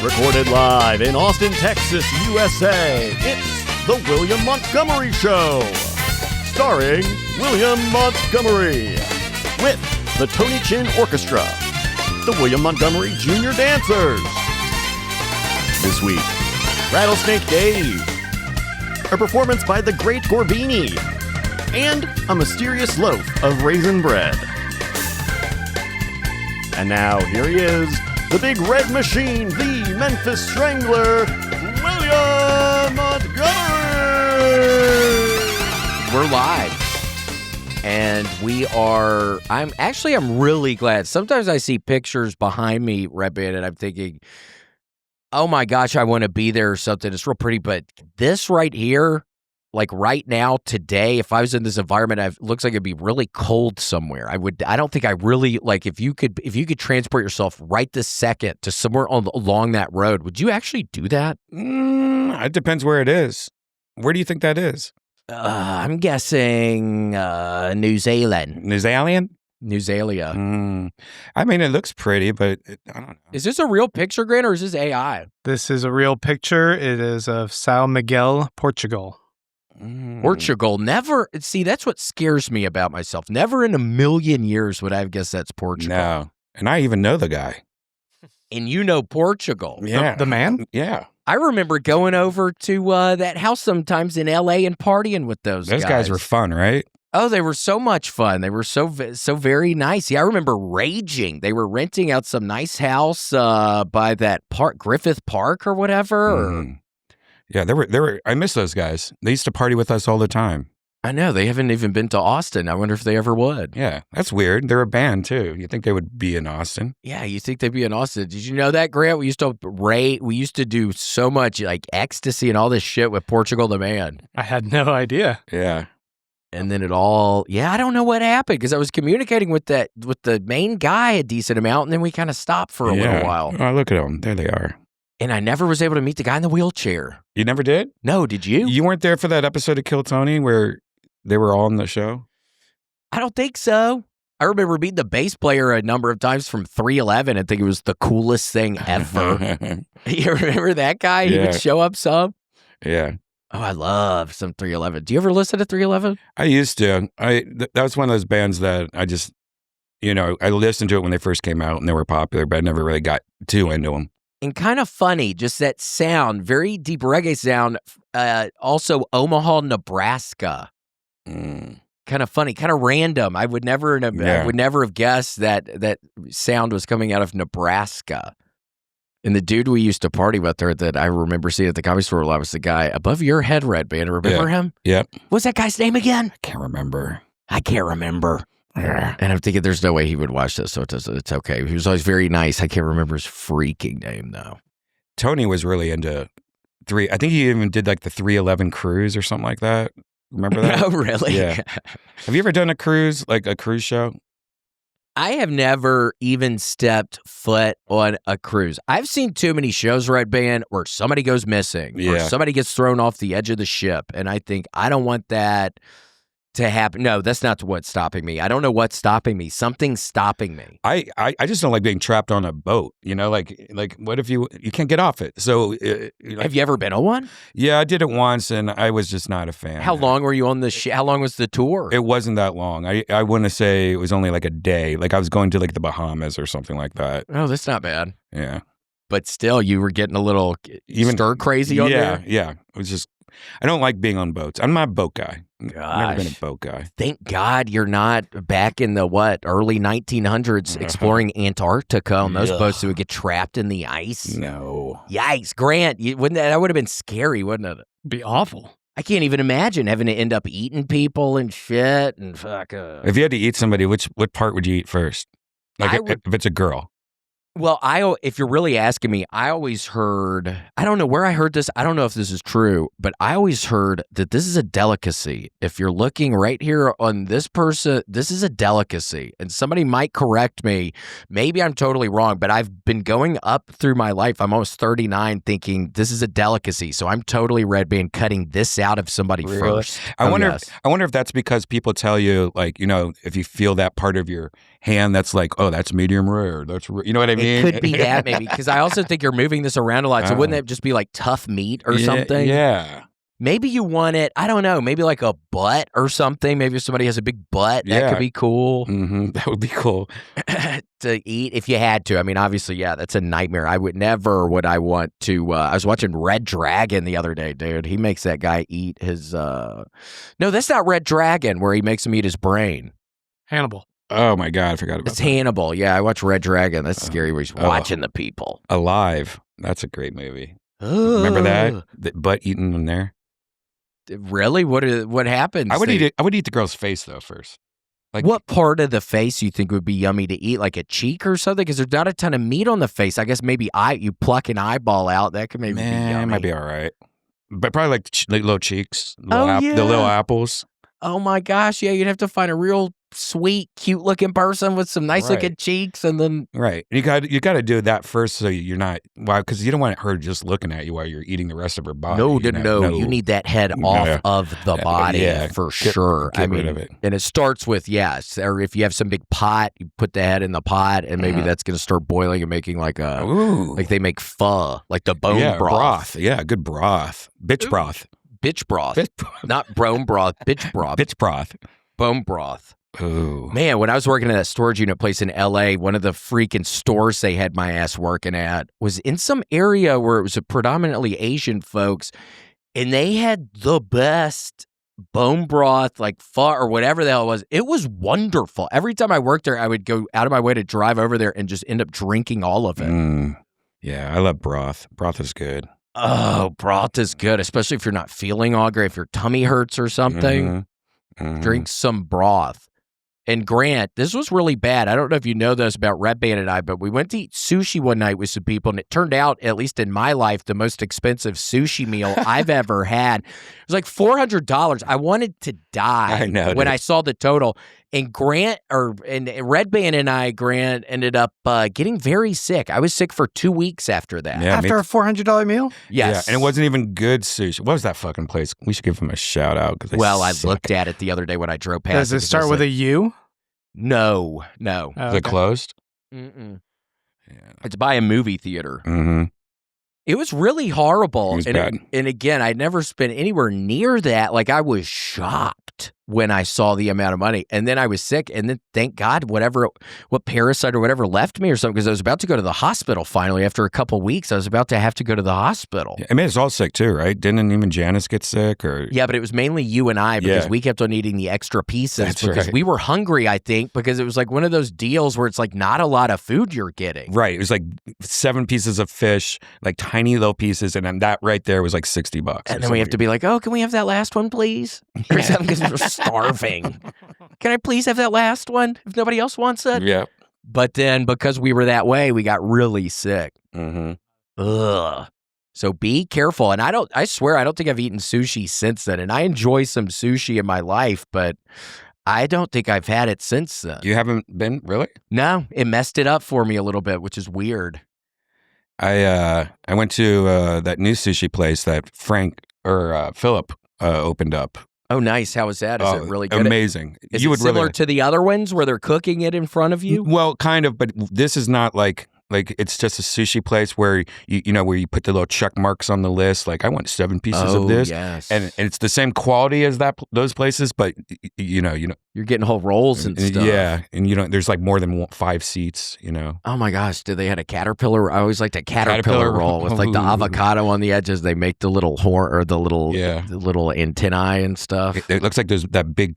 Recorded live in Austin, Texas, USA, it's The William Montgomery Show. Starring William Montgomery. With the Tony Chin Orchestra. The William Montgomery Jr. Dancers. This week, Rattlesnake Dave. A performance by the Great Gorbini. And a mysterious loaf of raisin bread. And now, here he is, the big red machine, the Memphis Strangler, William Montgomery! We're live. And we are, I'm really glad. Sometimes I see pictures behind me, Redban, and I'm thinking, oh my gosh, I want to be there or something. It's real pretty, but this right here, like right now, today, if I was in this environment, it looks like it'd be really cold somewhere. I don't think I really, like, if you could transport yourself right this second to somewhere along that road, would you actually do that? It depends where it is. Where do you think that is? I'm guessing New Zealand. New Zealand? New Zealand. I mean, it looks pretty, but I don't know. Is this a real picture, Grant, or is this AI? This is a real picture. It is of São Miguel, Portugal. Portugal. Never. See, that's what scares me about myself. Never in a million years would I have guessed that's Portugal. No. And I even know the guy. And you know Portugal. Yeah. The man? Yeah. I remember going over to that house sometimes in L.A. and partying with those guys. Those guys were fun, right? Oh, they were so much fun. They were so very nice. Yeah, I remember raging. They were renting out some nice house by that park, Griffith Park or whatever. Yeah, they were. I miss those guys. They used to party with us all the time. I know. They haven't even been to Austin. I wonder if they ever would. Yeah, that's weird. They're a band, too. You think they would be in Austin? Yeah, you think they'd be in Austin. Did you know that, Grant? We used to do so much, like, ecstasy and all this shit with Portugal the Man. I had no idea. Yeah. And then I don't know what happened, because I was communicating with the main guy a decent amount, and then we kind of stopped for a little while. Oh, look at them. There they are. And I never was able to meet the guy in the wheelchair. You never did? No, did you? You weren't there for that episode of Kill Tony where they were all on the show? I don't think so. I remember meeting the bass player a number of times from 311 and think it was the coolest thing ever. You remember that guy? Yeah. He would show up some. Yeah. Oh, I love some 311. Do you ever listen to 311? I used to. That was one of those bands that I just, I listened to it when they first came out and they were popular, but I never really got too into them. And kind of funny, just that sound, very deep reggae sound. Also, Omaha, Nebraska. Kind of funny, kind of random. I would never have guessed that sound was coming out of Nebraska. And the dude we used to party with there that I remember seeing at the Comedy Store a lot was the guy above your head, Redban. Remember him? Yep. What's that guy's name again? I can't remember. And I'm thinking there's no way he would watch this, so it's okay. He was always very nice. I can't remember his freaking name, though. Tony was really into I think he even did like the 311 cruise or something like that. Remember that? Oh, really? Yeah. Have you ever done a cruise, like a cruise show? I have never even stepped foot on a cruise. I've seen too many shows, Redban, where somebody goes missing or somebody gets thrown off the edge of the ship. And I think, I don't want that to happen. No, that's not what's stopping me. I don't know what's stopping me. Something's stopping me. I just don't like being trapped on a boat. Like what if you can't get off it? So have you ever been on one? Yeah, I did it once, and I was just not a fan. How long were you on the How long was the tour? It wasn't that long. I want to say it was only like a day. Like I was going to like the Bahamas or something like that. Oh, that's not bad. Yeah, but still, you were getting a little stir crazy on there. Yeah. It was just. I don't like being on boats. I'm not a boat guy. Gosh. I've never been a boat guy. Thank God you're not back in the early 1900s exploring Antarctica on those boats that would get trapped in the ice. No. Yikes, Grant! That would have been scary, wouldn't it? Be awful. I can't even imagine having to end up eating people and shit and fuck. If you had to eat somebody, what part would you eat first? Like if it's a girl. Well, if you're really asking me, I always heard, I don't know where I heard this. I don't know if this is true, but I always heard that this is a delicacy. If you're looking right here on this person, this is a delicacy. And somebody might correct me. Maybe I'm totally wrong, but I've been going up through my life. I'm almost 39 thinking this is a delicacy. So I'm totally Redban cutting this out of somebody first. I wonder if that's because people tell you, like, if you feel that part of your hand that's like, oh, that's medium rare. You know what I mean? It could be that maybe, because I also think you're moving this around a lot. So wouldn't that just be like tough meat or something? Yeah. Maybe you want it, I don't know, maybe like a butt or something. Maybe if somebody has a big butt, that could be cool. That would be cool. To eat if you had to. I mean, obviously, yeah, that's a nightmare. I would I want to. I was watching Red Dragon the other day, dude. He makes that guy eat his. No, that's not Red Dragon, where he makes him eat his brain. Hannibal. Oh my God, I forgot about It's that. Hannibal. Yeah, I watch Red Dragon. That's scary where he's watching the people. Alive. That's a great movie. Remember that? The butt eaten in there? Really? What happens? I would eat the girl's face though first. Like, what part of the face you think would be yummy to eat? Like a cheek or something? Because there's not a ton of meat on the face. I guess maybe you pluck an eyeball out. That could maybe be yummy. It might be all right. But probably like little cheeks. The yeah. little apples. Oh my gosh, yeah, you'd have to find a real sweet, cute-looking person with some nice-looking cheeks, and then you got to do that first, so you're not because you don't want her just looking at you while you're eating the rest of her body. No. You need that head off of the body for sure. Get rid of it. And it starts with or if you have some big pot, you put the head in the pot, and maybe that's going to start boiling and making like they make pho, like the bone broth. Yeah, good broth, bitch broth. Bitch broth. Not bone broth, bitch broth. Bitch broth. Bone broth. Ooh. Man, when I was working at that storage unit place in L.A., one of the freaking stores they had my ass working at was in some area where it was a predominantly Asian folks, and they had the best bone broth, like pho or whatever the hell it was. It was wonderful. Every time I worked there, I would go out of my way to drive over there and just end up drinking all of it. Yeah, I love broth. Broth is good. Oh, broth is good, especially if you're not feeling all great, if your tummy hurts or something. Drink some broth. And Grant, this was really bad. I don't know if you know this about Redban and I, but we went to eat sushi one night with some people, and it turned out, at least in my life, the most expensive sushi meal I've ever had. It was like $400. I wanted to die when I saw the total. And Redban and I, Grant, ended up getting very sick. I was sick for 2 weeks after that. Yeah, after a $400 meal? Yes. Yeah, and it wasn't even good sushi. What was that fucking place? We should give them a shout out. I looked at it the other day when I drove past. Does it start with a U? No. Oh, is it closed? Mm-mm. Yeah. It's by a movie theater. It was really horrible. It was bad. And again, I'd never spent anywhere near that. Like, I was shocked when I saw the amount of money. And then I was sick. And then, thank God, what parasite or whatever left me or something, because I was about to go to the hospital finally. After a couple weeks, I was about to have to go to the hospital. I mean, it's all sick too, right? Didn't even Janice get sick? Yeah, but it was mainly you and I, because we kept on eating the extra pieces. Because we were hungry, I think, because it was like one of those deals where it's like not a lot of food you're getting. Right. It was like 7 pieces of fish, like tiny little pieces, and then that right there was like $60. And then we have to be like, oh, can we have that last one, please? Or something, because we're starving. Can I please have that last one if nobody else wants it? Yeah. But then because we were that way, we got really sick. Ugh. So be careful. And I swear, I don't think I've eaten sushi since then. And I enjoy some sushi in my life, but I don't think I've had it since then. You haven't been, really? No, it messed it up for me a little bit, which is weird. I went to that new sushi place that Philip opened up. Oh, nice. How was that? Is it really good? Amazing. Is it similar to the other ones where they're cooking it in front of you? Well, kind of, but this is not like it's just a sushi place where where you put the little check marks on the list. Like, I want 7 pieces of this, yes. and it's the same quality as those places, but you're getting whole rolls and stuff. Yeah, and there's like more than 5 seats. Oh my gosh, did they had a caterpillar? I always liked a caterpillar roll with like the avocado on the edges. They make the little horn or the little antennae and stuff. It looks like there's that big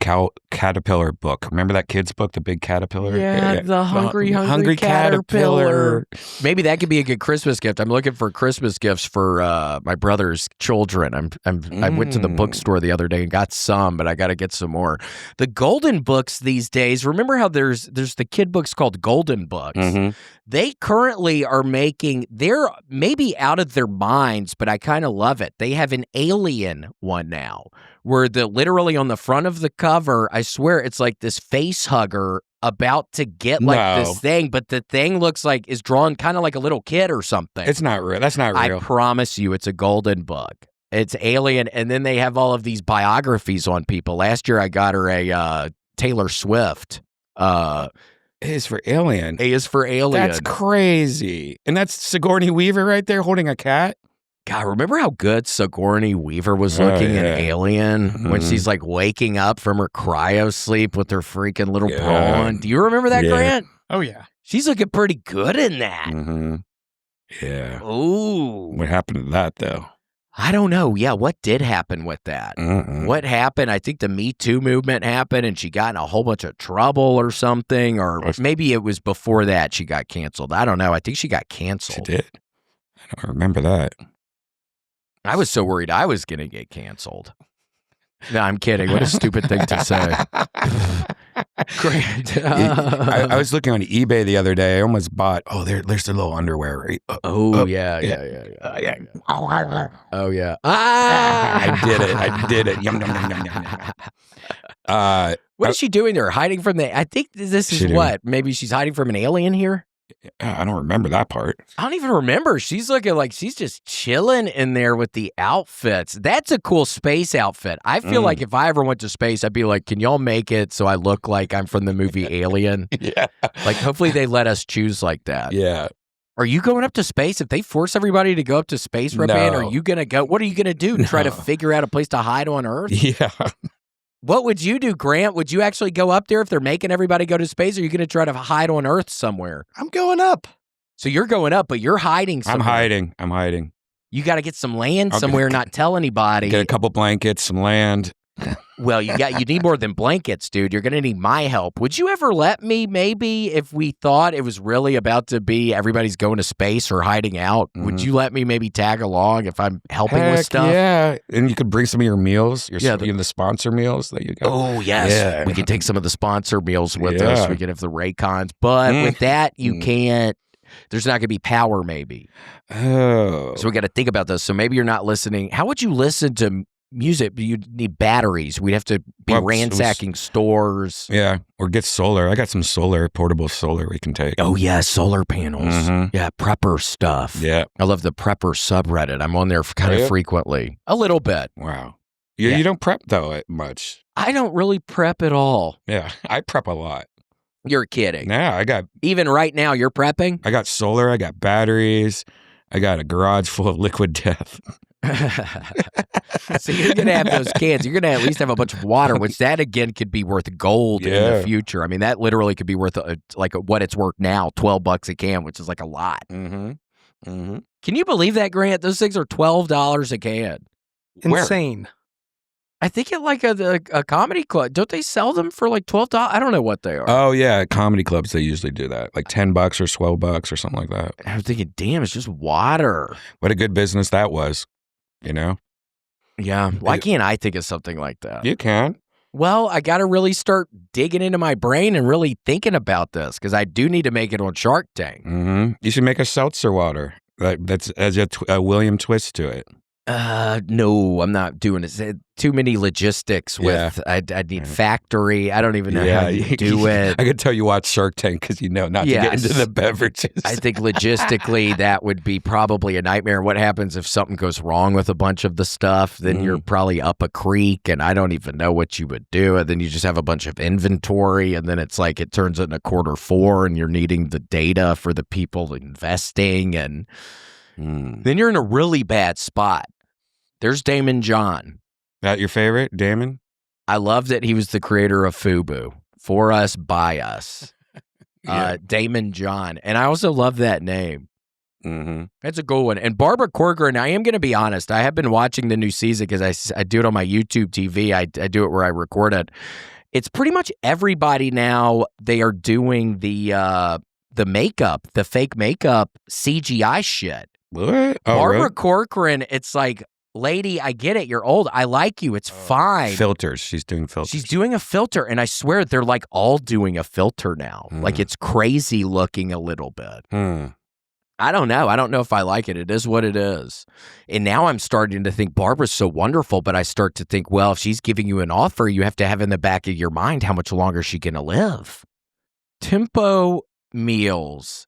caterpillar book. Remember that kid's book, The Big Caterpillar? Yeah, the hungry caterpillar. Maybe that could be a good Christmas gift. I'm looking for Christmas gifts for my brother's children. I went to the bookstore the other day and got some, but I got to get some more. The golden books these days. Remember how there's the kid books called golden books. They currently are they're maybe out of their minds, but I kind of love it. They have an alien one now, where literally on the front of the cover, I swear it's like this face hugger about to get this thing, but the thing is drawn kind of like a little kid or something. It's not real. That's not real. I promise you, it's a golden book. It's alien, and then they have all of these biographies on people. Last year, I got her a Taylor Swift A is for alien. A is for alien. That's crazy. And that's Sigourney Weaver right there holding a cat. God, remember how good Sigourney Weaver was looking in Alien when she's like waking up from her cryo sleep with her freaking little bra on? Do you remember that, Grant? Oh, yeah. She's looking pretty good in that. Mm-hmm. Yeah. Ooh. What happened to that, though? I don't know. Yeah, what did happen with that? What happened? I think the Me Too movement happened and she got in a whole bunch of trouble or something, or maybe it was before that she got canceled. I don't know. I think she got canceled. She did? I don't remember that. I was so worried I was going to get canceled. No, I'm kidding. What a stupid thing to say. Great. I was looking on eBay the other day. I almost bought, there's the little underwear. Right? Oh, yeah. Oh, yeah. Ah! I did it. Yum, yum, yum, yum, yum. What is she doing there? Hiding from I think this is what? Maybe she's hiding from an alien here? I don't remember that part. I don't even remember. She's looking like she's just chilling in there with the outfits. That's a cool space outfit. I feel like if I ever went to space, I'd be like, can y'all make it so I look like I'm from the movie Alien? Yeah. Like, hopefully they let us choose like that. Yeah. Are you going up to space? If they force everybody to go up to space, Redban, No. are you going to go? What are you going to do? Try to figure out a place to hide on Earth? Yeah. What would you do, Grant? Would you actually go up there if they're making everybody go to space? Or are you going to try to hide on Earth somewhere? I'm going up. So you're going up, but you're hiding somewhere. I'm hiding. You got to get some land somewhere, not tell anybody. Get a couple blankets, some land. Well, you need more than blankets, dude. You're going to need my help. Would you ever let me, maybe, if we thought it was really about to be everybody's going to space or hiding out, would you let me maybe tag along if I'm helping with stuff? Yeah. And you could bring some of your meals, the sponsor meals that you got. Oh, yes. Yeah. We could take some of the sponsor meals with us. We could have the Raycons. But with that, you can't. There's not going to be power, maybe. Oh. So we got to think about this. So maybe you're not listening. How would you listen to music? You'd need batteries. We'd have to be ransacking stores. Yeah, or get solar. I got some portable solar we can take. Oh, yeah, solar panels. Yeah, prepper stuff. Yeah. I love the prepper subreddit. I'm on there kind of frequently. A little bit. Wow. You don't prep, though, much. I don't really prep at all. Yeah, I prep a lot. You're kidding. Yeah, even right now, you're prepping? I got solar, I got batteries, I got a garage full of liquid death. So you're going to have those cans. You're going to at least have a bunch of water, which that, again, could be worth gold in the future. I mean, that literally could be worth what it's worth now, $12 a can, which is like a lot. Can you believe that, Grant? Those things are $12 a can. Insane. Where? I think at like a comedy club. Don't they sell them for like $12? I don't know what they are. Oh, yeah. Comedy clubs, they usually do that. Like $10 or $12 or something like that. I was thinking, damn, it's just water. What a good business that was, you know? Yeah. Why can't I think of something like that? You can. Well, I got to really start digging into my brain and really thinking about this because I do need to make it on Shark Tank. You should make a seltzer water. That's as a William twist to it. No, I'm not doing it. Too many logistics with, I'd need factory. I don't even know how you do it. I could tell you watch Shark Tank because you know not to get into the beverages. I think logistically that would be probably a nightmare. What happens if something goes wrong with a bunch of the stuff? Then you're probably up a creek and I don't even know what you would do. And then you just have a bunch of inventory and then it's like it turns into Q4 and you're needing the data for the people investing and then you're in a really bad spot. There's Damon John. That your favorite, Damon? I love that he was the creator of FUBU. For us, by us. Damon John. And I also love that name. That's a cool one. And Barbara Corcoran, I am going to be honest. I have been watching the new season because I do it on my YouTube TV. I do it where I record it. It's pretty much everybody now. They are doing the makeup, the fake makeup CGI shit. What? Barbara really? Corcoran, it's like, lady, I get it. You're old. I like you. It's fine. Filters. She's doing filters. She's doing a filter. And I swear they're like all doing a filter now. Like it's crazy looking a little bit. I don't know. I don't know if I like it. It is what it is. And now I'm starting to think Barbara's so wonderful. But I start to think, well, if she's giving you an offer, you have to have in the back of your mind how much longer she's going to live. Tempo Meals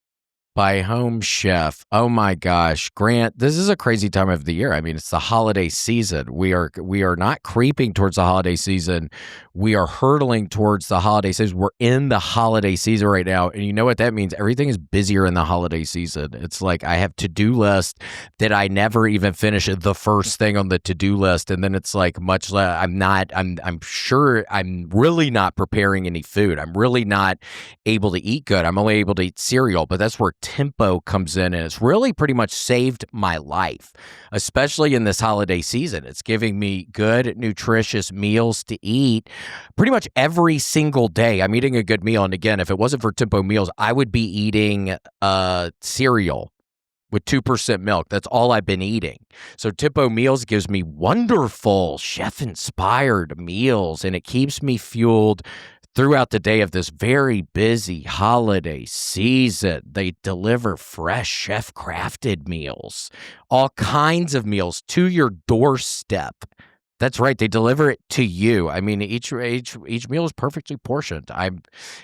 by Home Chef. Oh my gosh, Grant, this is a crazy time of the year. I mean, it's the holiday season. We are not creeping towards the holiday season. We are hurtling towards the holiday season. We're in the holiday season right now. And you know what that means? Everything is busier in the holiday season. It's like I have to-do list that I never even finish the first thing on the to-do list. And then it's like much less. I'm sure I'm really not preparing any food. I'm really not able to eat good. I'm only able to eat cereal, but that's where tempo comes in, and it's really pretty much saved my life, especially in this holiday season. It's giving me good, nutritious meals to eat pretty much every single day. I'm eating a good meal, and again, if it wasn't for Tempo Meals, I would be eating cereal with 2% milk. That's all I've been eating. So Tempo Meals gives me wonderful chef-inspired meals, and it keeps me fueled throughout the day of this very busy holiday season. They deliver fresh chef-crafted meals, all kinds of meals to your doorstep. That's right. They deliver it to you. I mean, each meal is perfectly portioned.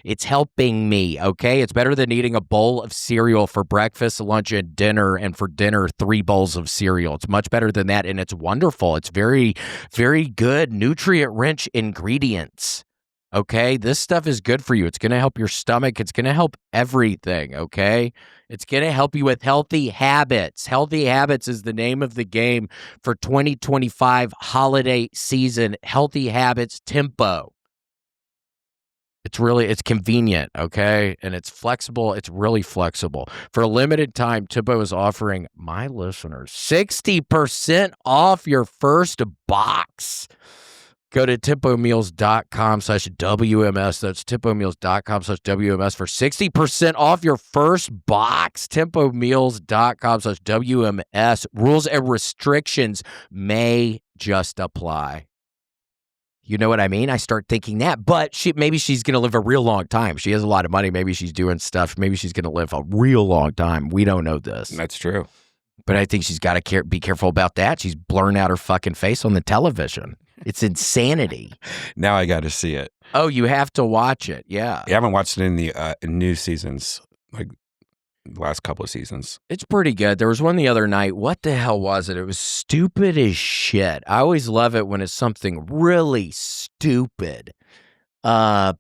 It's helping me, okay? It's better than eating a bowl of cereal for breakfast, lunch, and dinner, and for dinner, 3 bowls of cereal. It's much better than that, and it's wonderful. It's very, very good, nutrient-rich ingredients. Okay, this stuff is good for you. It's going to help your stomach. It's going to help everything, okay? It's going to help you with healthy habits. Healthy habits is the name of the game for 2025 holiday season. Healthy habits tempo. It's convenient, okay? And it's flexible. It's really flexible. For a limited time, Tempo is offering my listeners 60% off your first box. Go to tempomeals.com/WMS. That's tempomeals.com/WMS for 60% off your first box. Tempomeals.com/WMS. Rules and restrictions may just apply. You know what I mean? I start thinking that, but maybe she's going to live a real long time. She has a lot of money. Maybe she's doing stuff. Maybe she's going to live a real long time. We don't know this. That's true. But I think she's got to be careful about that. She's blurring out her fucking face on the television. It's insanity. Now I got to see it. Oh, you have to watch it. Yeah. I haven't watched it in the new seasons, like the last couple of seasons. It's pretty good. There was one the other night. What the hell was it? It was stupid as shit. I always love it when it's something really stupid. I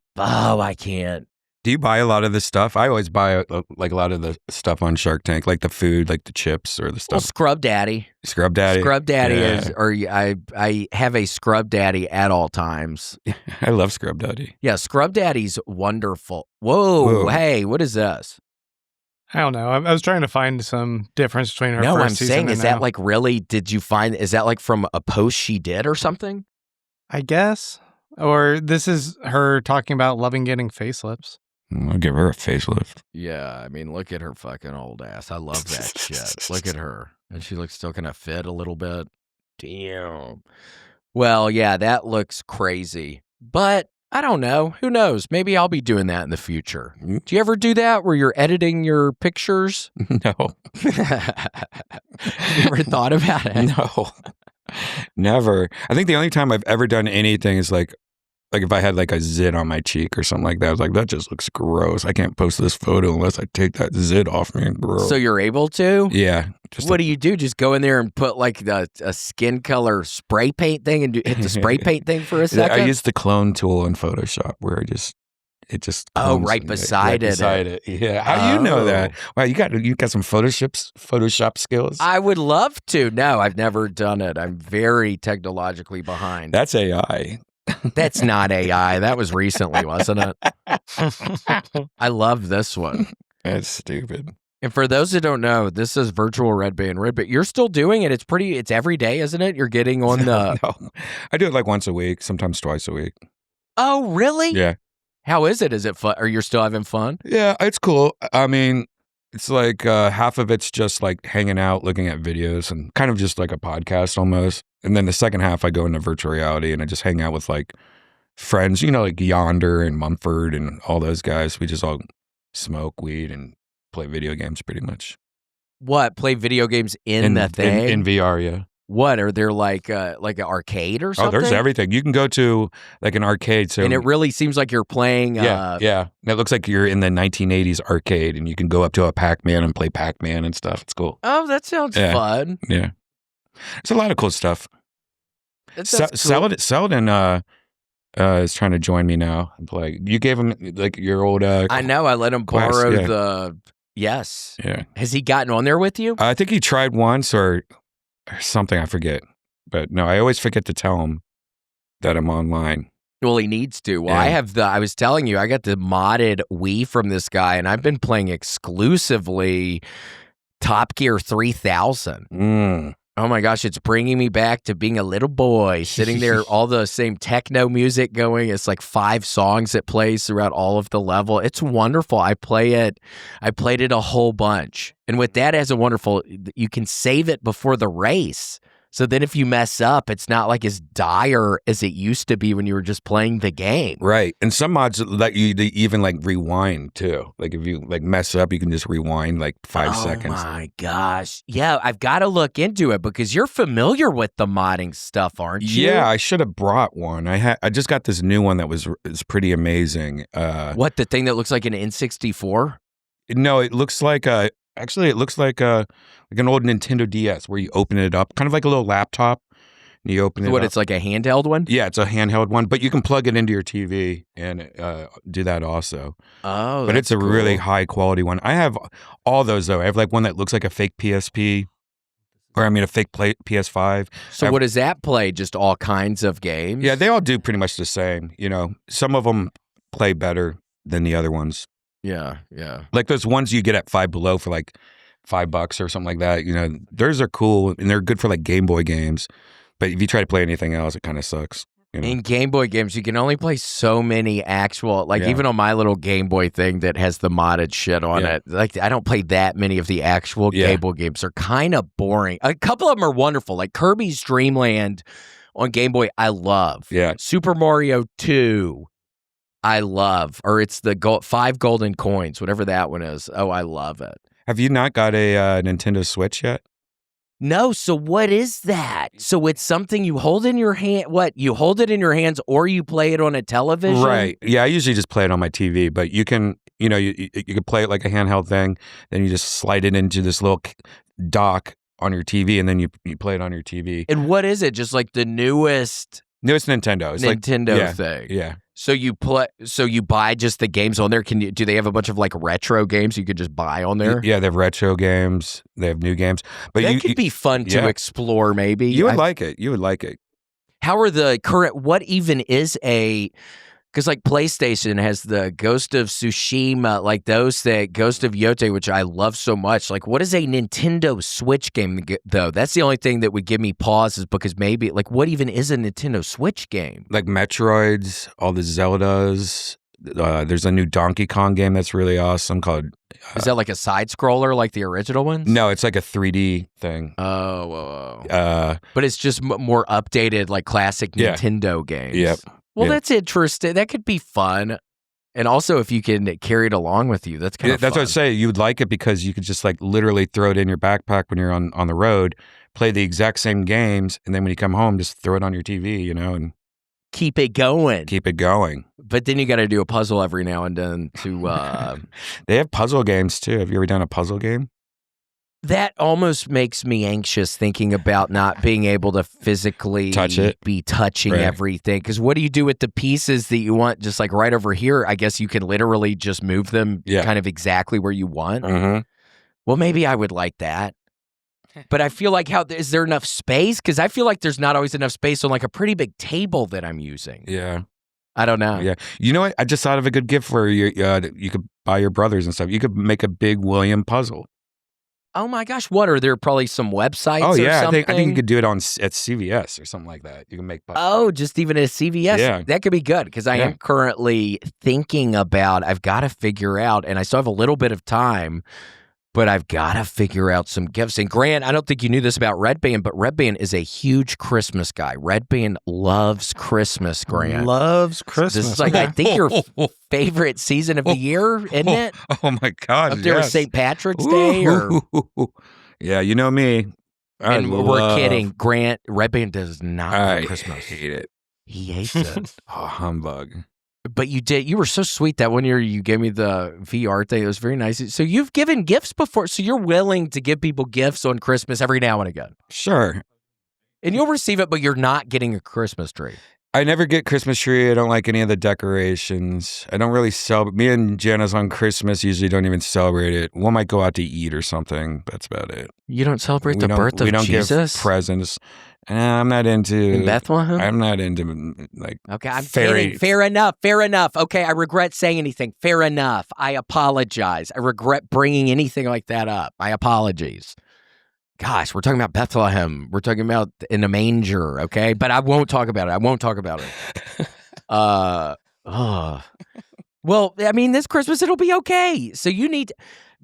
can't. Do you buy a lot of the stuff? I always buy like a lot of the stuff on Shark Tank, like the food, like the chips or the stuff. Well, Scrub Daddy. Scrub Daddy. Scrub Daddy Yeah. is, or I have a Scrub Daddy at all times. I love Scrub Daddy. Yeah, Scrub Daddy's wonderful. Whoa. Hey, what is this? I don't know. I was trying to find some difference between her No, first I'm season saying, and is that now. like really, is that like from a post she did or something? I guess. Or this is her talking about loving getting facelifts. I'll give her a facelift. Yeah, I mean, look at her fucking old ass. I love that shit. Look at her. And she looks still kind of fit a little bit. Damn. Well, yeah, that looks crazy. But I don't know. Who knows? Maybe I'll be doing that in the future. Do you ever do that where you're editing your pictures? No. Have you ever thought about it? No. Never. I think the only time I've ever done anything is like if I had like a zit on my cheek or something like that, I was like, that just looks gross. I can't post this photo unless I take that zit off me. Gross. So you're able to? Yeah. What do you do? Just go in there and put like a skin color spray paint thing and hit the spray paint thing for a second? I use the clone tool in Photoshop where it just Oh, clones right beside it. Beside it. Yeah. How do you know that? Wow, you got some Photoshop skills? I would love to. No, I've never done it. I'm very technologically behind. That's AI. That's not AI. That was recently, wasn't it? I love this one. That's stupid. And for those who don't know, this is virtual Redban. Redban, you're still doing it. It's every day, isn't it? You're getting on the... No. I do it like once a week, sometimes twice a week. Oh, really? Yeah. How is it? Is it fun? Are you still having fun? Yeah, it's cool. I mean, it's like half of it's just like hanging out, looking at videos and kind of just like a podcast almost. And then the second half, I go into virtual reality and I just hang out with like friends, like Yonder and Mumford and all those guys. We just all smoke weed and play video games pretty much. What? Play video games in the thing? In VR, yeah. What are there like an arcade or Oh, something? there's everything. You can go to like an arcade. So And it really seems like you're playing. yeah. And it looks like you're in the 1980s arcade, and you can go up to a Pac-Man and play Pac-Man and stuff. It's cool. Oh, that sounds fun. Yeah, there's a lot of cool stuff. That sounds cool. Selden is trying to join me now and play. You gave him like your old. I know. I let him Quest, borrow yeah. the. Yes. Yeah. Has he gotten on there with you? I think he tried once or something. I forget. But no, I always forget to tell him that I'm online. Well, he needs to. Well, Yeah. I was telling you, I got the modded Wii from this guy, and I've been playing exclusively Top Gear 3000. Oh my gosh, it's bringing me back to being a little boy, sitting there, all the same techno music going. It's like 5 songs that plays throughout all of the level. It's wonderful. I played it a whole bunch. And with that as a wonderful, you can save it before the race. So then if you mess up, it's not like as dire as it used to be when you were just playing the game. Right. And some mods let you they even like rewind too. Like if you like mess up, you can just rewind like 5 seconds. Oh my gosh. Yeah, I've got to look into it because you're familiar with the modding stuff, aren't you? Yeah, I should have brought one. I just got this new one that is pretty amazing. What, the thing that looks like an N64? No, it looks like actually it looks like an old Nintendo DS where you open it up, kind of like a little laptop. And you open it What, up. it's like a handheld one? Yeah, it's a handheld one, but you can plug it into your TV and do that also. Oh, But it's a cool. really high quality one. I have all those though. I have like one that looks like a fake PSP, or I mean a fake PS5. So what does that play? Just all kinds of games? Yeah, they all do pretty much the same. You know, some of them play better than the other ones. Yeah. Like those ones you get at Five Below for like $5 or something like that. You know, theirs are cool and they're good for like Game Boy games. But if you try to play anything else, it kind of sucks. You know? In Game Boy games, you can only play so many actual, like Yeah. even on my little Game Boy thing that has the modded shit on Yeah. it, like I don't play that many of the actual Yeah. Game Boy games. They're kind of boring. A couple of them are wonderful, like Kirby's Dream Land on Game Boy, I love. Yeah. Super Mario 2, I love. Or it's the 5 golden coins, whatever that one is. Oh, I love it. Have you not got a Nintendo Switch yet? No, so what is that? So it's something you hold in your hand. What, you hold it in your hands or you play it on a television? Right. Yeah, I usually just play it on my TV, but you can, you know, you can play it like a handheld thing. Then you just slide it into this little dock on your TV, and then you play it on your TV. And what is it? Just like the newest Newest Nintendo. It's Nintendo like, thing. Yeah. So you buy just the games on there. Do they have a bunch of like retro games you could just buy on there? Yeah, they have retro games. They have new games. But that could be fun to yeah. explore. Maybe You would like it. You would like it. How are the current? What even is a? Because like PlayStation has the Ghost of Tsushima, like those that Ghost of Yote, which I love so much. Like, what is a Nintendo Switch game though? That's the only thing that would give me pause, is because maybe like what even is a Nintendo Switch game? Like Metroids, all the Zeldas. There's a new Donkey Kong game that's really awesome called. Is that like a side scroller like the original ones? No, it's like a 3D thing. Oh. Uh, But it's just more updated, like classic Yeah. Nintendo games. Yep. Well, Yeah. that's interesting. That could be fun. And also, if you can carry it along with you, that's kind of that's fun. what I say. You would like it because you could just like literally throw it in your backpack when you're on the road, play the exact same games, and then when you come home, just throw it on your TV, you know, and Keep it going. keep it going. But then you got to do a puzzle every now and then to. They have puzzle games too. Have you ever done a puzzle game? That almost makes me anxious thinking about not being able to physically Touch it. be touching Right. everything. Because what do you do with the pieces that you want just like right over here? I guess you can literally just move them Yeah. kind of exactly where you want. Mm-hmm. Well, maybe I would like that. But I feel like is there enough space? Because I feel like there's not always enough space on like a pretty big table that I'm using. Yeah. I don't know. Yeah. You know what? I just thought of a good gift for you. You could buy your brothers and stuff. You could make a big William puzzle. Oh my gosh, what are there probably some websites? Oh or yeah, something? I think you could do it at CVS or something like that. You can make. Oh, just even at CVS? Yeah. That could be good because I am currently thinking about, I've got to figure out, and I still have a little bit of time, but I've got to figure out some gifts. And Grant, I don't think you knew this about Redban, but Redban is a huge Christmas guy. Redban loves Christmas, Grant. Loves Christmas. This is like, I think your favorite season of the year, isn't it? Oh my God! Up there with yes. St. Patrick's Day? Or Yeah, you know me. And we're kidding. Grant, Redban does not like Christmas. I hate it. He hates it. Oh, humbug. But you were so sweet that one year you gave me the VR thing. It was very nice. So you've given gifts before. So you're willing to give people gifts on Christmas every now and again. Sure. And you'll receive it, but you're not getting a Christmas tree. I never get Christmas tree. I don't like any of the decorations. I don't really celebrate. Me and Janice on Christmas usually don't even celebrate it. We might go out to eat or something. That's about it. You don't celebrate the birth of Jesus? We don't give presents. I'm not into... In Bethlehem? I'm not into, like, okay, I'm fairy... kidding. Fair enough. Okay, I regret saying anything. Fair enough. I apologize. I regret bringing anything like that up. My apologies. Gosh, we're talking about Bethlehem. We're talking about in a manger, okay? But I won't talk about it. Well, I mean, this Christmas, it'll be okay. So you need...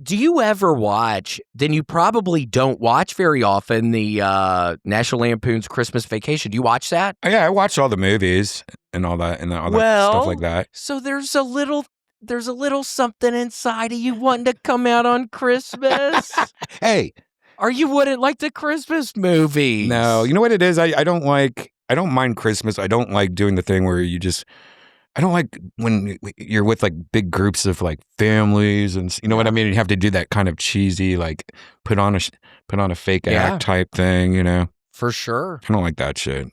Do you ever watch, then you probably don't watch very often, the National Lampoon's Christmas Vacation. Do you watch that? Yeah, I watch all the movies and all that and all that stuff like that. So there's a little something inside of you wanting to come out on Christmas. Hey. Or you wouldn't like the Christmas movies. No, you know what it is? I don't mind Christmas. I don't like doing the thing where I don't like when you're with like big groups of like families and you know what I mean? You have to do that kind of cheesy, like put on a fake act type thing, you know? For sure. I don't like that shit.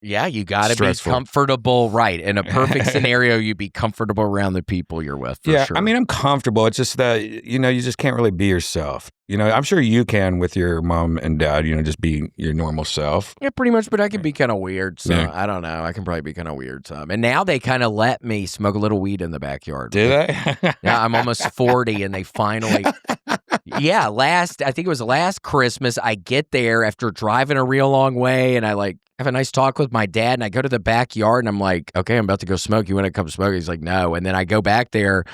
Yeah, you got to be comfortable, right? In a perfect scenario, you'd be comfortable around the people you're with, for sure. I mean, I'm comfortable. It's just that, you know, you just can't really be yourself. You know, I'm sure you can with your mom and dad, you know, just be your normal self. Yeah, pretty much, but I can be kind of weird, so I don't know. I can probably be kind of weird some. And now they kind of let me smoke a little weed in the backyard. Do they? Yeah, I'm almost 40, and they finally... Yeah, I think it was last Christmas, I get there after driving a real long way, and I like have a nice talk with my dad, and I go to the backyard, and I'm like, okay, I'm about to go smoke. You want to come smoke? He's like, no. And then I go back there,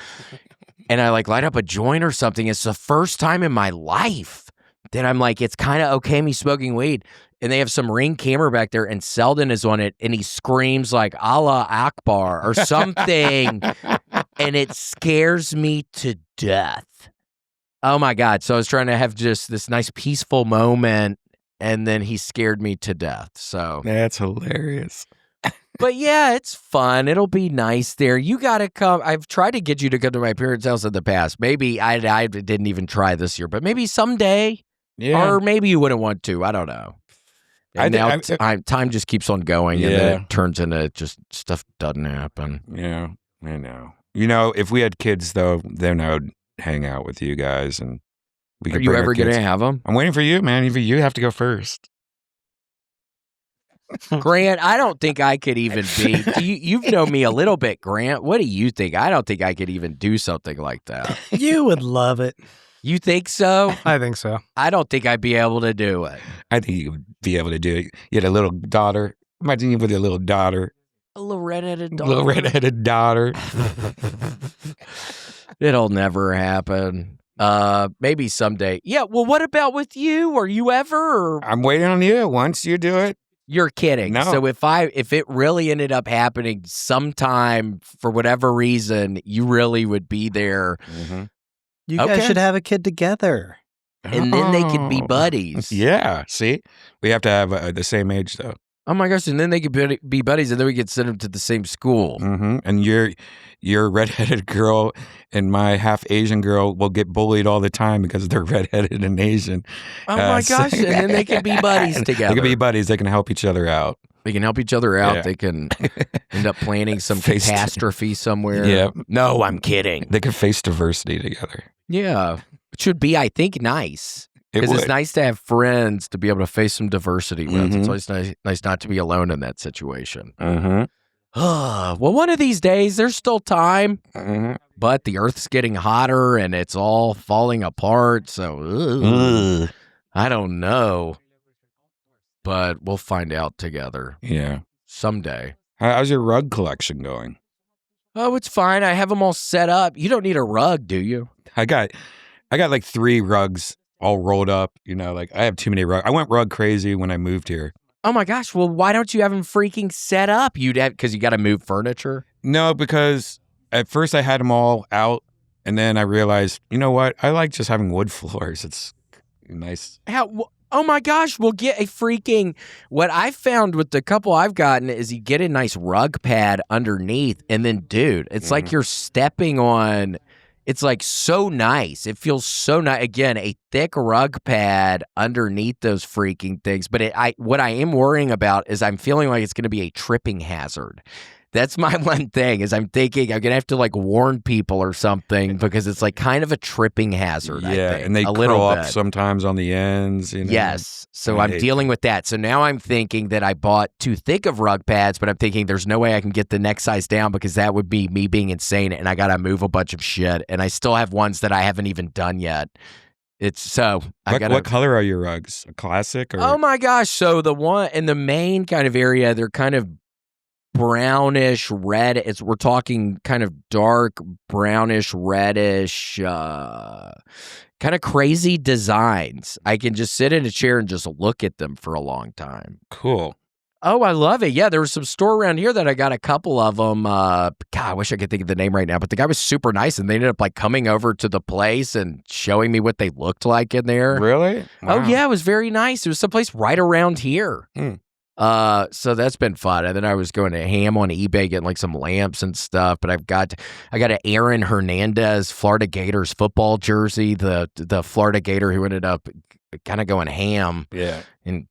and I like light up a joint or something. It's the first time in my life that I'm like, it's kind of okay me smoking weed. And they have some Ring camera back there, and Selden is on it, and he screams like Allah Akbar or something, and it scares me to death. Oh my God. So I was trying to have just this nice peaceful moment, and then he scared me to death. So that's hilarious. But yeah, it's fun. It'll be nice there. You got to come. I've tried to get you to come to my parents' house in the past. Maybe I didn't even try this year, but maybe someday. Yeah. Or maybe you wouldn't want to. I don't know. And time just keeps on going, and then it turns into just stuff doesn't happen. Yeah, I know. You know, if we had kids, though, then I would hang out with you guys, and we could. Are you ever going to have them? I'm waiting for you, man. You have to go first. Grant, I don't think I could even be. You've known me a little bit, Grant. What do you think? I don't think I could even do something like that. You would love it. You think so? I think so. I don't think I'd be able to do it. I think you would be able to do it. You had a little daughter. Imagine you with your little daughter. A little redheaded daughter. Little redheaded daughter. It'll never happen. Maybe someday. Yeah, well, what about with you? Are you ever? I'm waiting on you. Once you do it. You're kidding. No. So if it really ended up happening sometime for whatever reason, you really would be there. Mm-hmm. You guys should have a kid together. And then they could be buddies. Yeah. See? We have to have the same age, though. Oh, my gosh. And then they could be buddies, and then we could send them to the same school. Mm-hmm. And your redheaded girl and my half Asian girl will get bullied all the time because they're redheaded and Asian. Oh, my gosh. And then they can be buddies together. They can be buddies. They can help each other out. They can help each other out. Yeah. They can end up planning some catastrophe somewhere. Yeah. No, I'm kidding. They can face diversity together. Yeah. It should be, I think, nice. Because it's nice to have friends to be able to face some diversity with. Mm-hmm. It's always nice not to be alone in that situation. Mm-hmm. Well, one of these days, there's still time. Mm-hmm. But the Earth's getting hotter and it's all falling apart. So, I don't know. But we'll find out together. Yeah. Someday. How's your rug collection going? Oh, it's fine. I have them all set up. You don't need a rug, do you? I got like 3 rugs all rolled up. You know, like I have too many rugs. I went rug crazy when I moved here. Oh my gosh. Well, why don't you have them freaking set up? Because you got to move furniture? No, because at first I had them all out, and then I realized, you know what? I like just having wood floors. It's nice. Oh my gosh, we'll get a freaking, what I found with the couple I've gotten is you get a nice rug pad underneath, and then, dude, it's like you're stepping on, it's like so nice. It feels so nice. Again, a thick rug pad underneath those freaking things. But what I am worrying about is I'm feeling like it's going to be a tripping hazard. That's my one thing is I'm thinking I'm going to have to like warn people or something because it's like kind of a tripping hazard. Yeah, I think, and they a curl little up bit. sometimes on the ends. You know? Yes. So I'm dealing with that. So now I'm thinking that I bought too thick of rug pads, but I'm thinking there's no way I can get the next size down because that would be me being insane and I got to move a bunch of shit. And I still have ones that I haven't even done yet. It's so I got. What color are your rugs? A classic? Or? Oh my gosh. So the one in the main kind of area, they're kind of brownish red. We're talking kind of dark brownish reddish kind of crazy designs. I can just sit in a chair and just look at them for a long time. Cool. Oh, I love it. Yeah, there was some store around here that I got a couple of them. God, I wish I could think of the name right now, but the guy was super nice, and they ended up like coming over to the place and showing me what they looked like in there. Really? Wow. Oh yeah, it was very nice. It was someplace right around here. So that's been fun. And then I was going to ham on eBay getting like some lamps and stuff. But I got an Aaron Hernandez Florida Gators football jersey. The Florida Gator who ended up kind of going ham. Yeah. And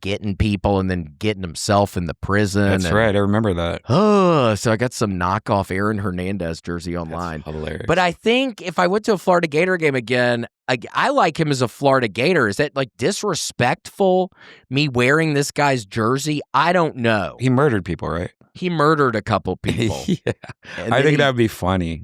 getting people and then getting himself in the prison. That's right. I remember that. Oh, so I got some knockoff Aaron Hernandez jersey online. That's hilarious. But I think if I went to a Florida Gator game again, I like him as a Florida Gator. Is that like disrespectful, me wearing this guy's jersey? I don't know. He murdered people, right? He murdered a couple people. Yeah. I think that would be funny.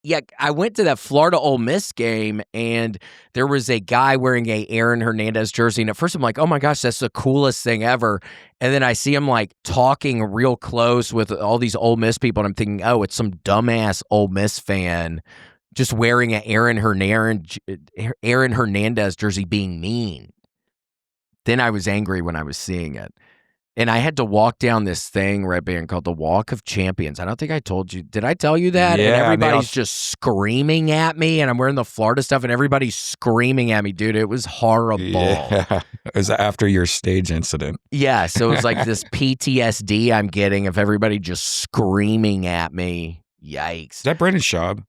Yeah, I went to that Florida Ole Miss game, and there was a guy wearing a Aaron Hernandez jersey. And at first I'm like, oh my gosh, that's the coolest thing ever. And then I see him like talking real close with all these Ole Miss people, and I'm thinking, oh, it's some dumbass Ole Miss fan just wearing an Aaron Hernandez jersey being mean. Then I was angry when I was seeing it. And I had to walk down this thing, Redban, called the Walk of Champions. I don't think I told you. Did I tell you that? Yeah, and everybody's just screaming at me, and I'm wearing the Florida stuff, and everybody's screaming at me, dude. It was horrible. Yeah. It was after your stage incident. Yeah, so it was like this PTSD I'm getting of everybody just screaming at me. Yikes. Is that Brendan Schaub?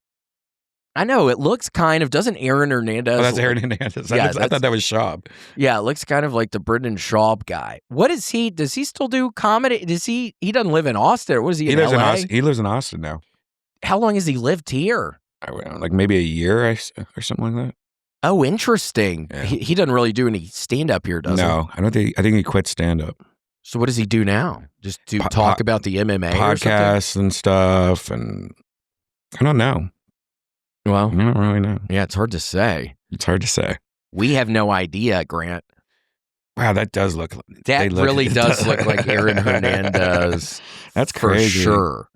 I know, it looks kind of, doesn't Aaron Hernandez? Oh, that's Aaron Hernandez. Yeah, I thought that was Schaub. Yeah, it looks kind of like the Brendan Schaub guy. What is he? Does he still do comedy? He doesn't live in Austin. Or what is he in lives LA? in Austin. He lives in Austin now. How long has he lived here? I don't know, like maybe a year or something like that. Oh, interesting. Yeah. He doesn't really do any stand-up here, does he? No, I don't think. I think he quit stand-up. So what does he do now? Just talk about the MMA podcasts and stuff, and I don't know. Well, I don't really know. Yeah, it's hard to say. It's hard to say. We have no idea, Grant. Wow, that does look. That really does look like Aaron Hernandez. That's crazy. For sure.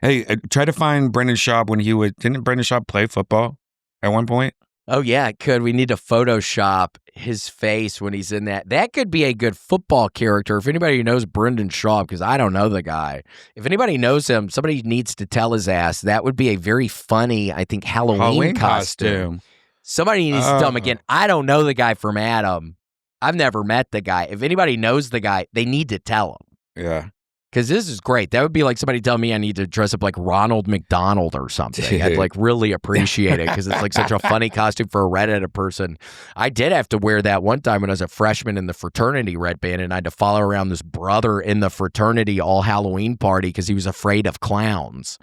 Hey, try to find Brendan Schaub when he would. Didn't Brendan Schaub play football at one point? Oh, yeah, it could. We need to Photoshop his face when he's in that. That could be a good football character. If anybody knows Brendan Schaub, because I don't know the guy. If anybody knows him, somebody needs to tell his ass. That would be a very funny, I think, Halloween costume. Somebody needs to tell him again. I don't know the guy from Adam. I've never met the guy. If anybody knows the guy, they need to tell him. Yeah. Because this is great. That would be like somebody telling me I need to dress up like Ronald McDonald or something. I'd like really appreciate it because it's like such a funny costume for a redheaded person. I did have to wear that one time when I was a freshman in the fraternity Redban, and I had to follow around this brother in the fraternity all Halloween party because he was afraid of clowns.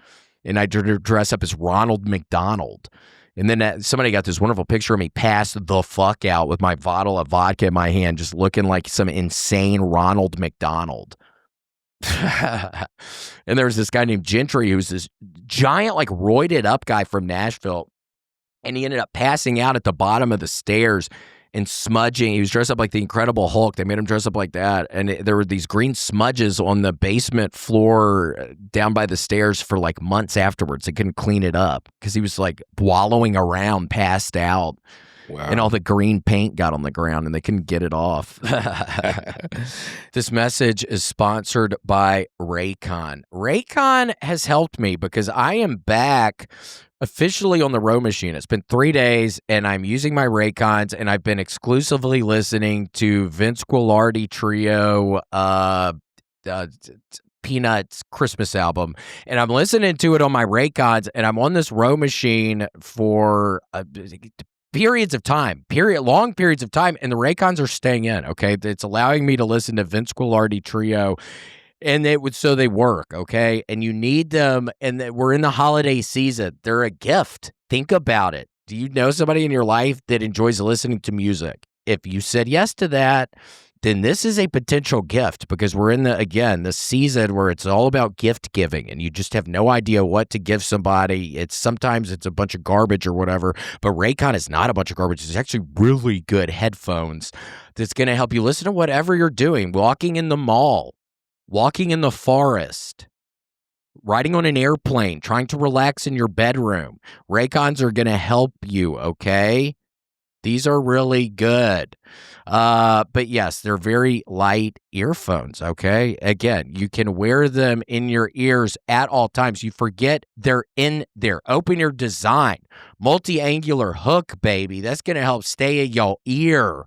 And I dress up as Ronald McDonald. And then somebody got this wonderful picture of me passed the fuck out with my bottle of vodka in my hand, just looking like some insane Ronald McDonald. And there was this guy named Gentry who's this giant, like roided up guy from Nashville, and he ended up passing out at the bottom of the stairs and smudging. He was dressed up like the Incredible Hulk. They made him dress up like that, and there were these green smudges on the basement floor down by the stairs for like months afterwards. They couldn't clean it up because he was like wallowing around, passed out. Wow. And all the green paint got on the ground and they couldn't get it off. This message is sponsored by Raycon. Raycon has helped me because I am back officially on the row machine. It's been 3 days, and I'm using my Raycons, and I've been exclusively listening to Vince Guaraldi Trio, Peanuts Christmas album, and I'm listening to it on my Raycons, and I'm on this row machine for periods of time, long periods of time, and the Raycons are staying in. Okay, it's allowing me to listen to Vince Guaraldi Trio. And so they work, okay? And you need them, and we're in the holiday season. They're a gift. Think about it. Do you know somebody in your life that enjoys listening to music? If you said yes to that, then this is a potential gift, because we're in the season where it's all about gift giving, and you just have no idea what to give somebody. Sometimes it's a bunch of garbage or whatever, but Raycon is not a bunch of garbage. It's actually really good headphones that's going to help you listen to whatever you're doing, walking in the mall, walking in the forest, riding on an airplane, trying to relax in your bedroom. Raycons are going to help you, okay? These are really good. But yes, they're very light earphones, okay? Again, you can wear them in your ears at all times. You forget they're in there. Open ear design. Multi-angular hook, baby. That's going to help stay in your ear.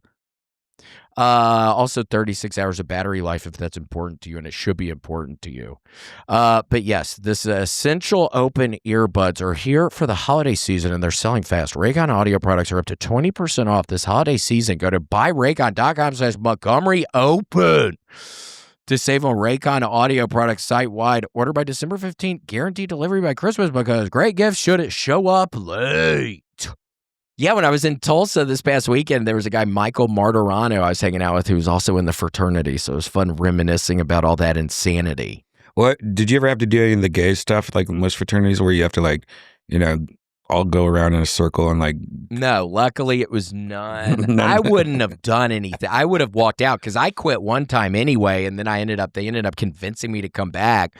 Also 36 hours of battery life if that's important to you, and it should be important to you. But yes, this essential open earbuds are here for the holiday season, and they're selling fast. Raycon audio products are up to 20% off this holiday season. Go to buyraycon.com/Montgomery Open to save on Raycon audio products site-wide. Order by December 15th. Guaranteed delivery by Christmas, because great gifts shouldn't show up late. Yeah, when I was in Tulsa this past weekend, there was a guy, Michael Martirano, I was hanging out with, who was also in the fraternity. So it was fun reminiscing about all that insanity. What did you ever have to do any of the gay stuff, like most fraternities, where you have to all go around in a circle and like? No, luckily it was none. I wouldn't have done anything. I would have walked out, because I quit one time anyway, and then they ended up convincing me to come back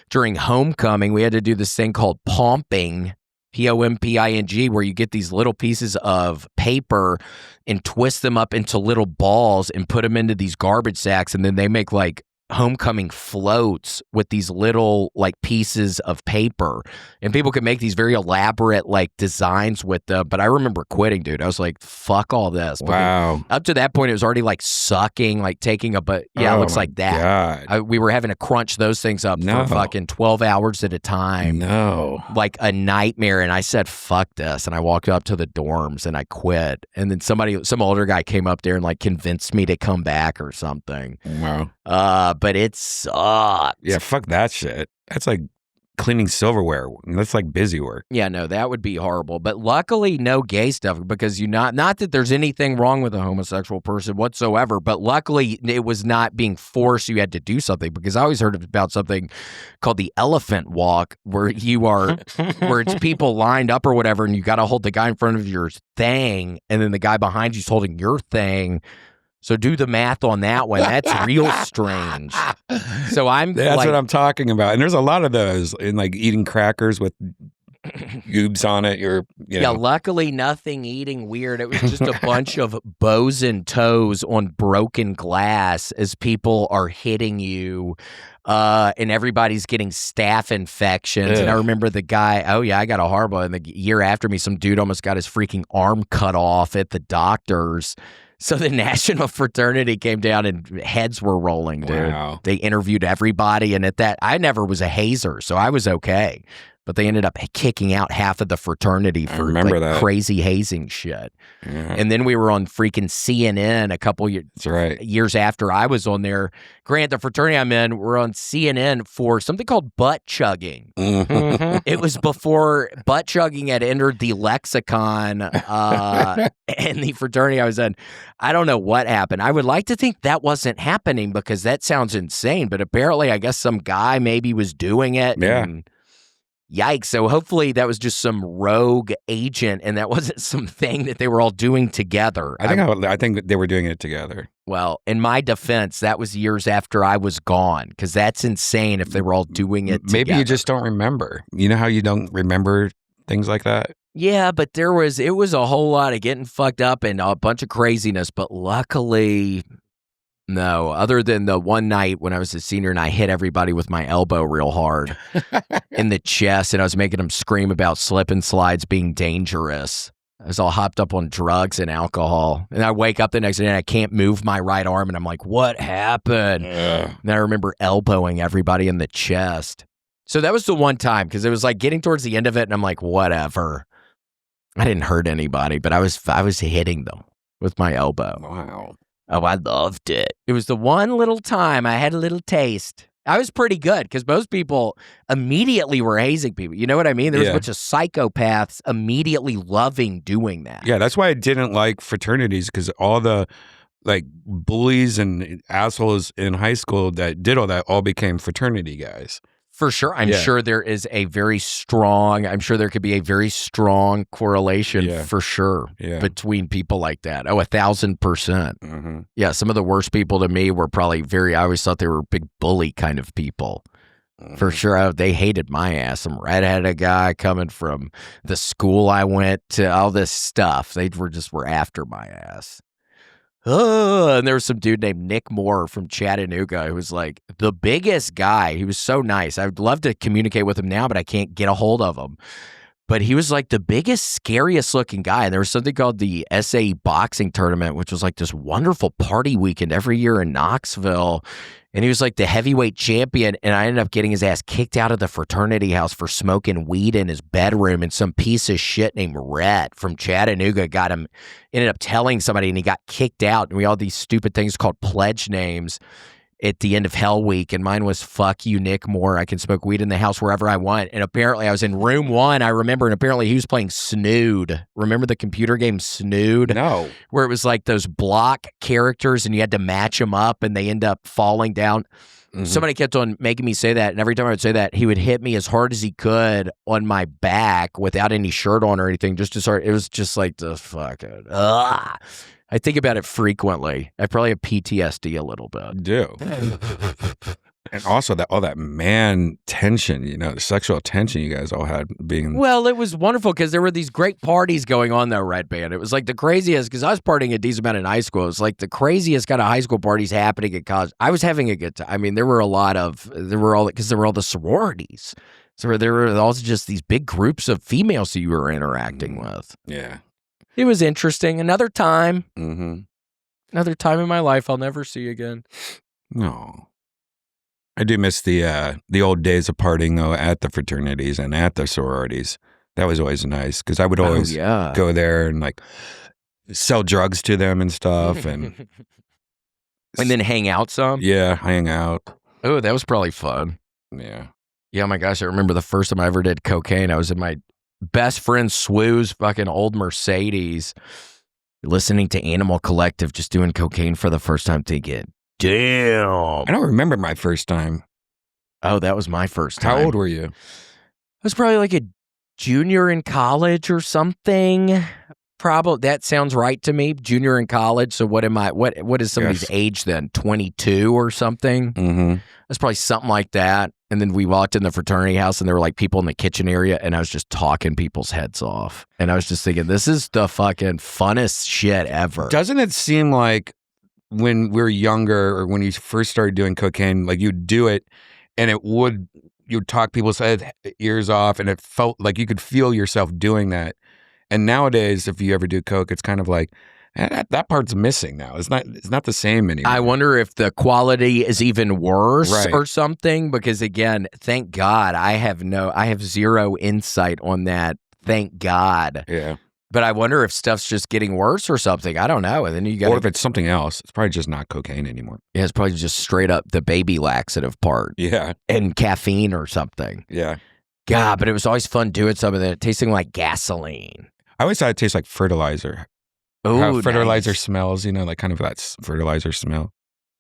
during homecoming. We had to do this thing called pomping. Pomping, where you get these little pieces of paper and twist them up into little balls and put them into these garbage sacks, and then they make like homecoming floats with these little like pieces of paper, and people can make these very elaborate like designs with them. But I remember quitting, dude. I was like, fuck all this. Wow. Up to that point, it was already like sucking, like taking it looks like that. We were having to crunch those things up for fucking 12 hours at a time. No. Like a nightmare. And I said, fuck this. And I walked up to the dorms and I quit. And then some older guy came up there and like convinced me to come back or something. Wow. But it sucks. Yeah, fuck that shit. That's like cleaning silverware. That's like busy work. Yeah, no, that would be horrible. But luckily, no gay stuff, because not that there's anything wrong with a homosexual person whatsoever, but luckily it was not being forced. You had to do something, because I always heard about something called the elephant walk, where where it's people lined up or whatever, and you got to hold the guy in front of your thing, and then the guy behind you's holding your thing. So do the math on that one. That's real strange. So that's what I'm talking about. And there's a lot of those, in like eating crackers with goobs on it. Yeah, luckily nothing eating weird. It was just a bunch of bows and toes on broken glass as people are hitting you. And everybody's getting staph infections. Ugh. And I remember the guy, I got a horrible. And the year after me, some dude almost got his freaking arm cut off at the doctor's. So the national fraternity came down and heads were rolling, dude. Wow. They interviewed everybody, and at that, I never was a hazer, so I was okay. But they ended up kicking out half of the fraternity for crazy hazing shit. Yeah. And then we were on freaking CNN a couple years after I was on there. Grant, the fraternity I'm in, we're on CNN for something called butt chugging. Mm-hmm. It was before butt chugging had entered the lexicon and the fraternity I was in. I don't know what happened. I would like to think that wasn't happening, because that sounds insane. But apparently, I guess some guy maybe was doing it. Yeah. And yikes. So hopefully that was just some rogue agent, and that wasn't something that they were all doing together. I think that they were doing it together. Well, in my defense, that was years after I was gone, because that's insane if they were all doing it Maybe together. You just don't remember. You know how you don't remember things like that? Yeah, but it was a whole lot of getting fucked up and a bunch of craziness, but luckily No, other than the one night when I was a senior and I hit everybody with my elbow real hard in the chest, and I was making them scream about slip and slides being dangerous. I was all hopped up on drugs and alcohol. And I wake up the next day and I can't move my right arm. And I'm like, what happened? And I remember elbowing everybody in the chest. So that was the one time, because it was like getting towards the end of it. And I'm like, whatever. I didn't hurt anybody, but I was hitting them with my elbow. Wow. Oh, I loved it. It was the one little time I had a little taste. I was pretty good because most people immediately were hazing people. You know what I mean? There was a bunch of psychopaths immediately loving doing that. Yeah, that's why I didn't like fraternities, because all the like bullies and assholes in high school that did all that all became fraternity guys. For sure. I'm sure there could be a very strong correlation for sure between people like that. Oh, 1,000%. Mm-hmm. Yeah, some of the worst people to me were probably I always thought they were big bully kind of people. Mm-hmm. For sure. They hated my ass. Some redheaded guy coming from the school I went to, all this stuff. They were after my ass. And there was some dude named Nick Moore from Chattanooga who was like the biggest guy. He was so nice. I'd love to communicate with him now, but I can't get a hold of him. But he was like the biggest, scariest looking guy. And there was something called the SAE boxing tournament, which was like this wonderful party weekend every year in Knoxville. And he was like the heavyweight champion. And I ended up getting his ass kicked out of the fraternity house for smoking weed in his bedroom. And some piece of shit named Rhett from Chattanooga ended up telling somebody, and he got kicked out. And we all had these stupid things called pledge names at the end of Hell Week, and mine was "Fuck you, Nick Moore. I can smoke weed in the house wherever I want." And apparently, I was in room 1. I remember, and apparently, he was playing Snood. Remember the computer game Snood? No, where it was like those block characters, and you had to match them up, and they end up falling down. Mm-hmm. Somebody kept on making me say that, and every time I would say that, he would hit me as hard as he could on my back without any shirt on or anything, just as hard. It was just like the fucking. I think about it frequently. I probably have PTSD a little bit. Do. And also all that man tension, the sexual tension you guys all had being. Well, it was wonderful because there were these great parties going on though, Redban. It was like the craziest, because I was partying a decent amount in high school. It was like the craziest kind of high school parties happening at college. I was having a good time. I mean, there were all the sororities. So there were also just these big groups of females that you were interacting with. Yeah. It was interesting. Another time. Mm-hmm. Another time in my life I'll never see again. No. I do miss the old days of partying, though, at the fraternities and at the sororities. That was always nice, because I would always go there and, like, sell drugs to them and stuff. And then hang out some? Yeah, hang out. Oh, that was probably fun. Yeah. Yeah, oh my gosh, I remember the first time I ever did cocaine. I was in my best friend Swoo's fucking old Mercedes, listening to Animal Collective, just doing cocaine for the first time, thinking, damn. I don't remember my first time. Oh, that was my first time. How old were you? I was probably like a junior in college or something. Probably, that sounds right to me. Junior in college. So what am I? What is somebody's age then? 22 or something? Mm-hmm. That's probably something like that. And then we walked in the fraternity house, and there were like people in the kitchen area, and I was just talking people's heads off. And I was just thinking, this is the fucking funnest shit ever. Doesn't it seem like when we were younger, or when you first started doing cocaine, like you'd do it, and you'd talk people's ears off, and it felt like you could feel yourself doing that. And nowadays, if you ever do coke, it's kind of like, that part's missing now. It's not the same anymore. I wonder if the quality is even worse or something, because again, thank God I have zero insight on that. Thank God. Yeah. But I wonder if stuff's just getting worse or something. I don't know. And then or if it's something else. It's probably just not cocaine anymore. Yeah, it's probably just straight up the baby laxative part. Yeah. And caffeine or something. Yeah. God, but it was always fun doing some of that, tasting like gasoline. I always thought it tastes like fertilizer. Oh, how fertilizer nice. Smells, like kind of that fertilizer smell.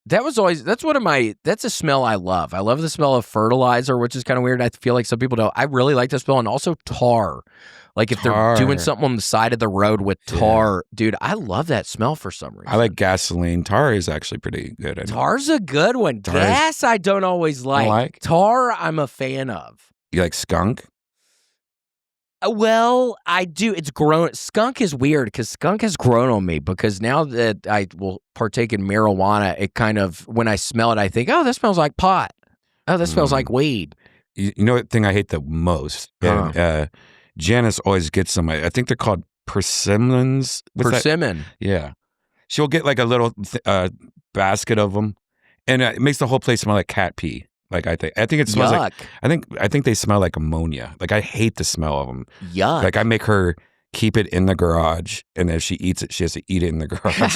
That's a smell I love. I love the smell of fertilizer, which is kind of weird. I feel like some people don't. I really like the smell, and also tar. Like if they're doing something on the side of the road with tar, dude, I love that smell for some reason. I like gasoline. Tar is actually pretty good. Tar's a good one. Gas, I don't always like. Tar, I'm a fan of. You like skunk? Well, I do. It's grown. Skunk is weird because skunk has grown on me because now that I will partake in marijuana, it kind of, when I smell it, I think, oh, that smells like pot. Oh, that smells like weed. You know what thing I hate the most? And, Janice always gets them. I think they're called persimmons. Persimmon. Yeah. She'll get like a little basket of them, and it makes the whole place smell like cat pee. Like I think it smells Yuck. like I think they smell like ammonia. Like I hate the smell of them. Yuck. Like I make her keep it in the garage, and if she eats it, she has to eat it in the garage.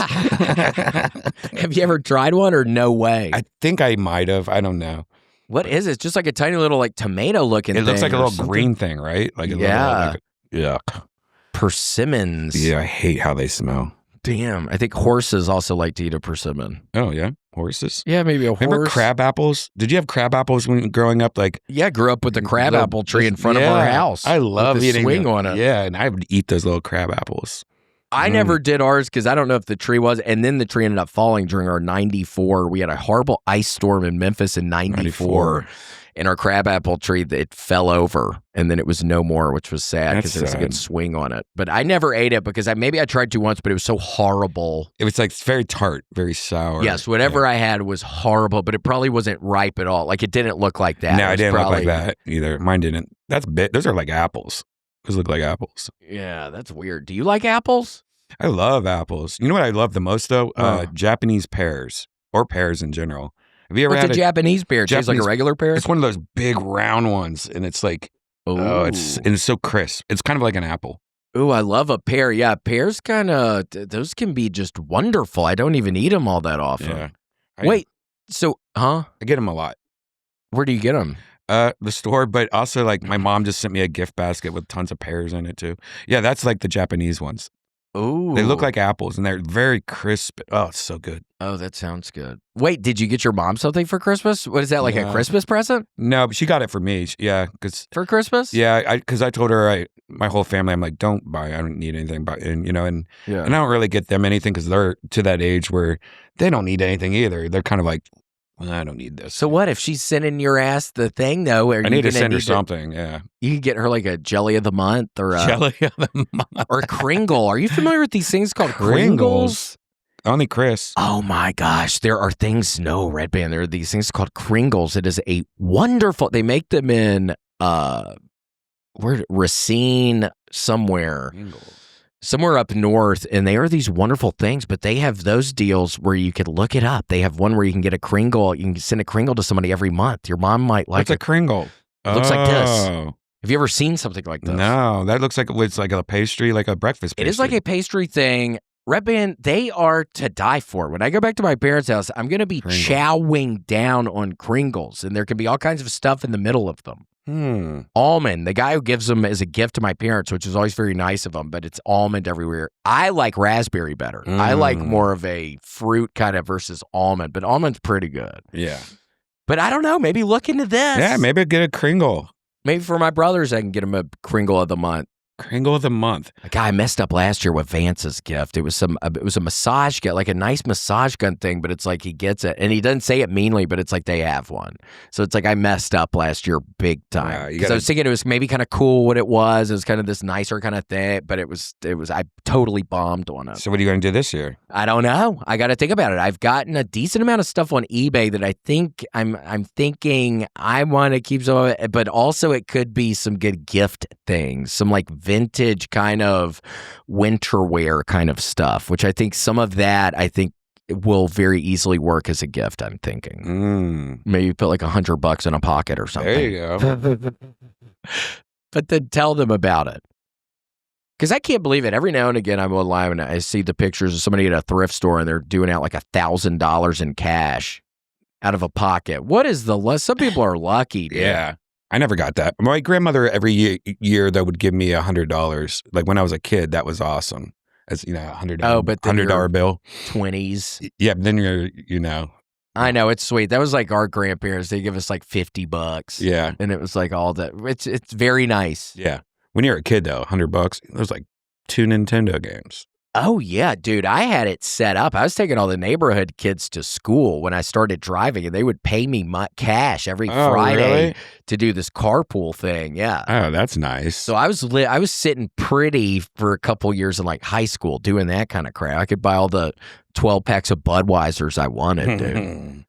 Have you ever tried one or no way? I think I might have. I don't know. What is it? It's just like a tiny little like tomato looking thing. It looks like a little something. green thing, right? Like yuck. Persimmons. Yeah, I hate how they smell. Damn. I think horses also like to eat a persimmon. Oh yeah, horses. Yeah, maybe a horse. Remember crab apples? Did you have crab apples when growing up? Like, yeah, I grew up with the crab apple tree in front of our house. I love with the eating swing them. on it. Yeah, and I would eat those little crab apples. I never did ours because I don't know if the tree was, and then the tree ended up falling during our 94. We had a horrible ice storm in Memphis in 94. And our crabapple tree, it fell over, and then it was no more, which was sad because there was a good swing on it. But I never ate it because maybe I tried to once, but it was so horrible. It was like very tart, very sour. Yes, whatever I had was horrible, but it probably wasn't ripe at all. Like it didn't look like that. No, it didn't look like that either. Mine didn't. That's big. Those are like apples. Those look like apples. Yeah, that's weird. Do you like apples? I love apples. You know what I love the most though? Japanese pears or pears in general. Have you ever had a Japanese pear? It tastes like a regular pear? It's one of those big round ones, and it's like, it's so crisp. It's kind of like an apple. Ooh, I love a pear. Yeah, pears those can be just wonderful. I don't even eat them all that often. Yeah. Wait, I get them a lot. Where do you get them? The store, but also like my mom just sent me a gift basket with tons of pears in it too. Yeah, that's like the Japanese ones. Ooh. They look like apples, and they're very crisp. Oh, it's so good. Oh, that sounds good. Wait, did you get your mom something for Christmas? What is that, like a Christmas present? No, but she got it for me. Yeah, for Christmas? Yeah, because I told her, my whole family, I'm like, don't buy. I don't need anything. And I don't really get them anything because they're to that age where they don't need anything either. They're kind of like, well, I don't need this. So what if she's sending your ass the thing though? I need to send her something. Yeah, you could get her like a jelly of the month or jelly of the month or a Kringle. Are you familiar with these things called Kringles? Only Chris. Oh my gosh, there are things. No, Redban. There are these things called Kringles. It is a wonderful. They make them in Racine somewhere. Kringles. Somewhere up north, and they are these wonderful things, but they have those deals where you could look it up. They have one where you can get a Kringle. You can send a Kringle to somebody every month. Your mom might like What's a Kringle? It looks like this. Have you ever seen something like this? No, that looks like it's like a pastry, like a breakfast pastry. It is like a pastry thing. Redban, they are to die for. When I go back to my parents' house, I'm going to be chowing down on Kringles, and there can be all kinds of stuff in the middle of them. Almond, the guy who gives them as a gift to my parents, which is always very nice of him, but it's almond everywhere. I like raspberry better. I like more of a fruit kind of versus almond, but almond's pretty good. Yeah. But I don't know, maybe look into this. Yeah, maybe get a Kringle. Maybe for my brothers, I can get them a Kringle of the month. Kringle of the month. A guy messed up last year with Vance's gift. It was a massage gun, like a nice massage gun thing, but it's like he gets it. And he doesn't say it meanly, but it's like they have one. So it's like I messed up last year big time. Because I was thinking it was maybe kind of cool what it was. It was kind of this nicer kind of thing, but it was I totally bombed on it. So what are you going to do this year? I don't know. I got to think about it. I've gotten a decent amount of stuff on eBay that I think I'm thinking I want to keep some of it, but also it could be some good gift things, some like vintage kind of winter wear kind of stuff, which I think some of that will very easily work as a gift. I'm thinking maybe put like $100 in a pocket or something. There you go. But then tell them about it. Because I can't believe it. Every now and again, I'm online and I see the pictures of somebody at a thrift store and they're doing out like $1,000 in cash out of a pocket. What is some people are lucky, dude. Yeah. I never got that. My grandmother every year though would give me $100. Like when I was a kid, that was awesome. As $100. Oh, but $100 bill. 20s. Yeah, but then you're I know, it's sweet. That was like our grandparents. They give us like $50. Yeah, and it was like all that. It's very nice. Yeah. When you're a kid though, $100, there's like 2 Nintendo games. Oh, yeah, dude. I had it set up. I was taking all the neighborhood kids to school when I started driving, and they would pay me cash every Friday to do this carpool thing. Yeah. Oh, that's nice. So I was sitting pretty for a couple years in like high school doing that kind of crap. I could buy all the 12 packs of Budweisers I wanted, dude.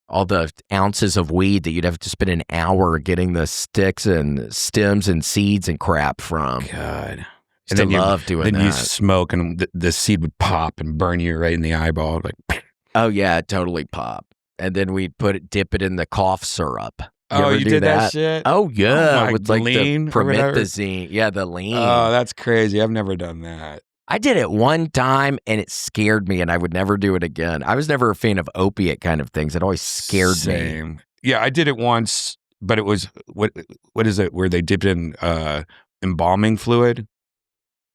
All the ounces of weed that you'd have to spend an hour getting the sticks and stems and seeds and crap from. God. And then love doing that. Then you smoke and the seed would pop and burn you right in the eyeball. Like, oh yeah, totally pop. And then we'd dip it in the cough syrup. You did that shit? Oh yeah, with like lean the promethazine. Yeah, the lean. Oh, that's crazy. I've never done that. I did it one time and it scared me, and I would never do it again. I was never a fan of opiate kind of things. It always scared me. Yeah, I did it once, but it was what is it? Where they dipped in embalming fluid.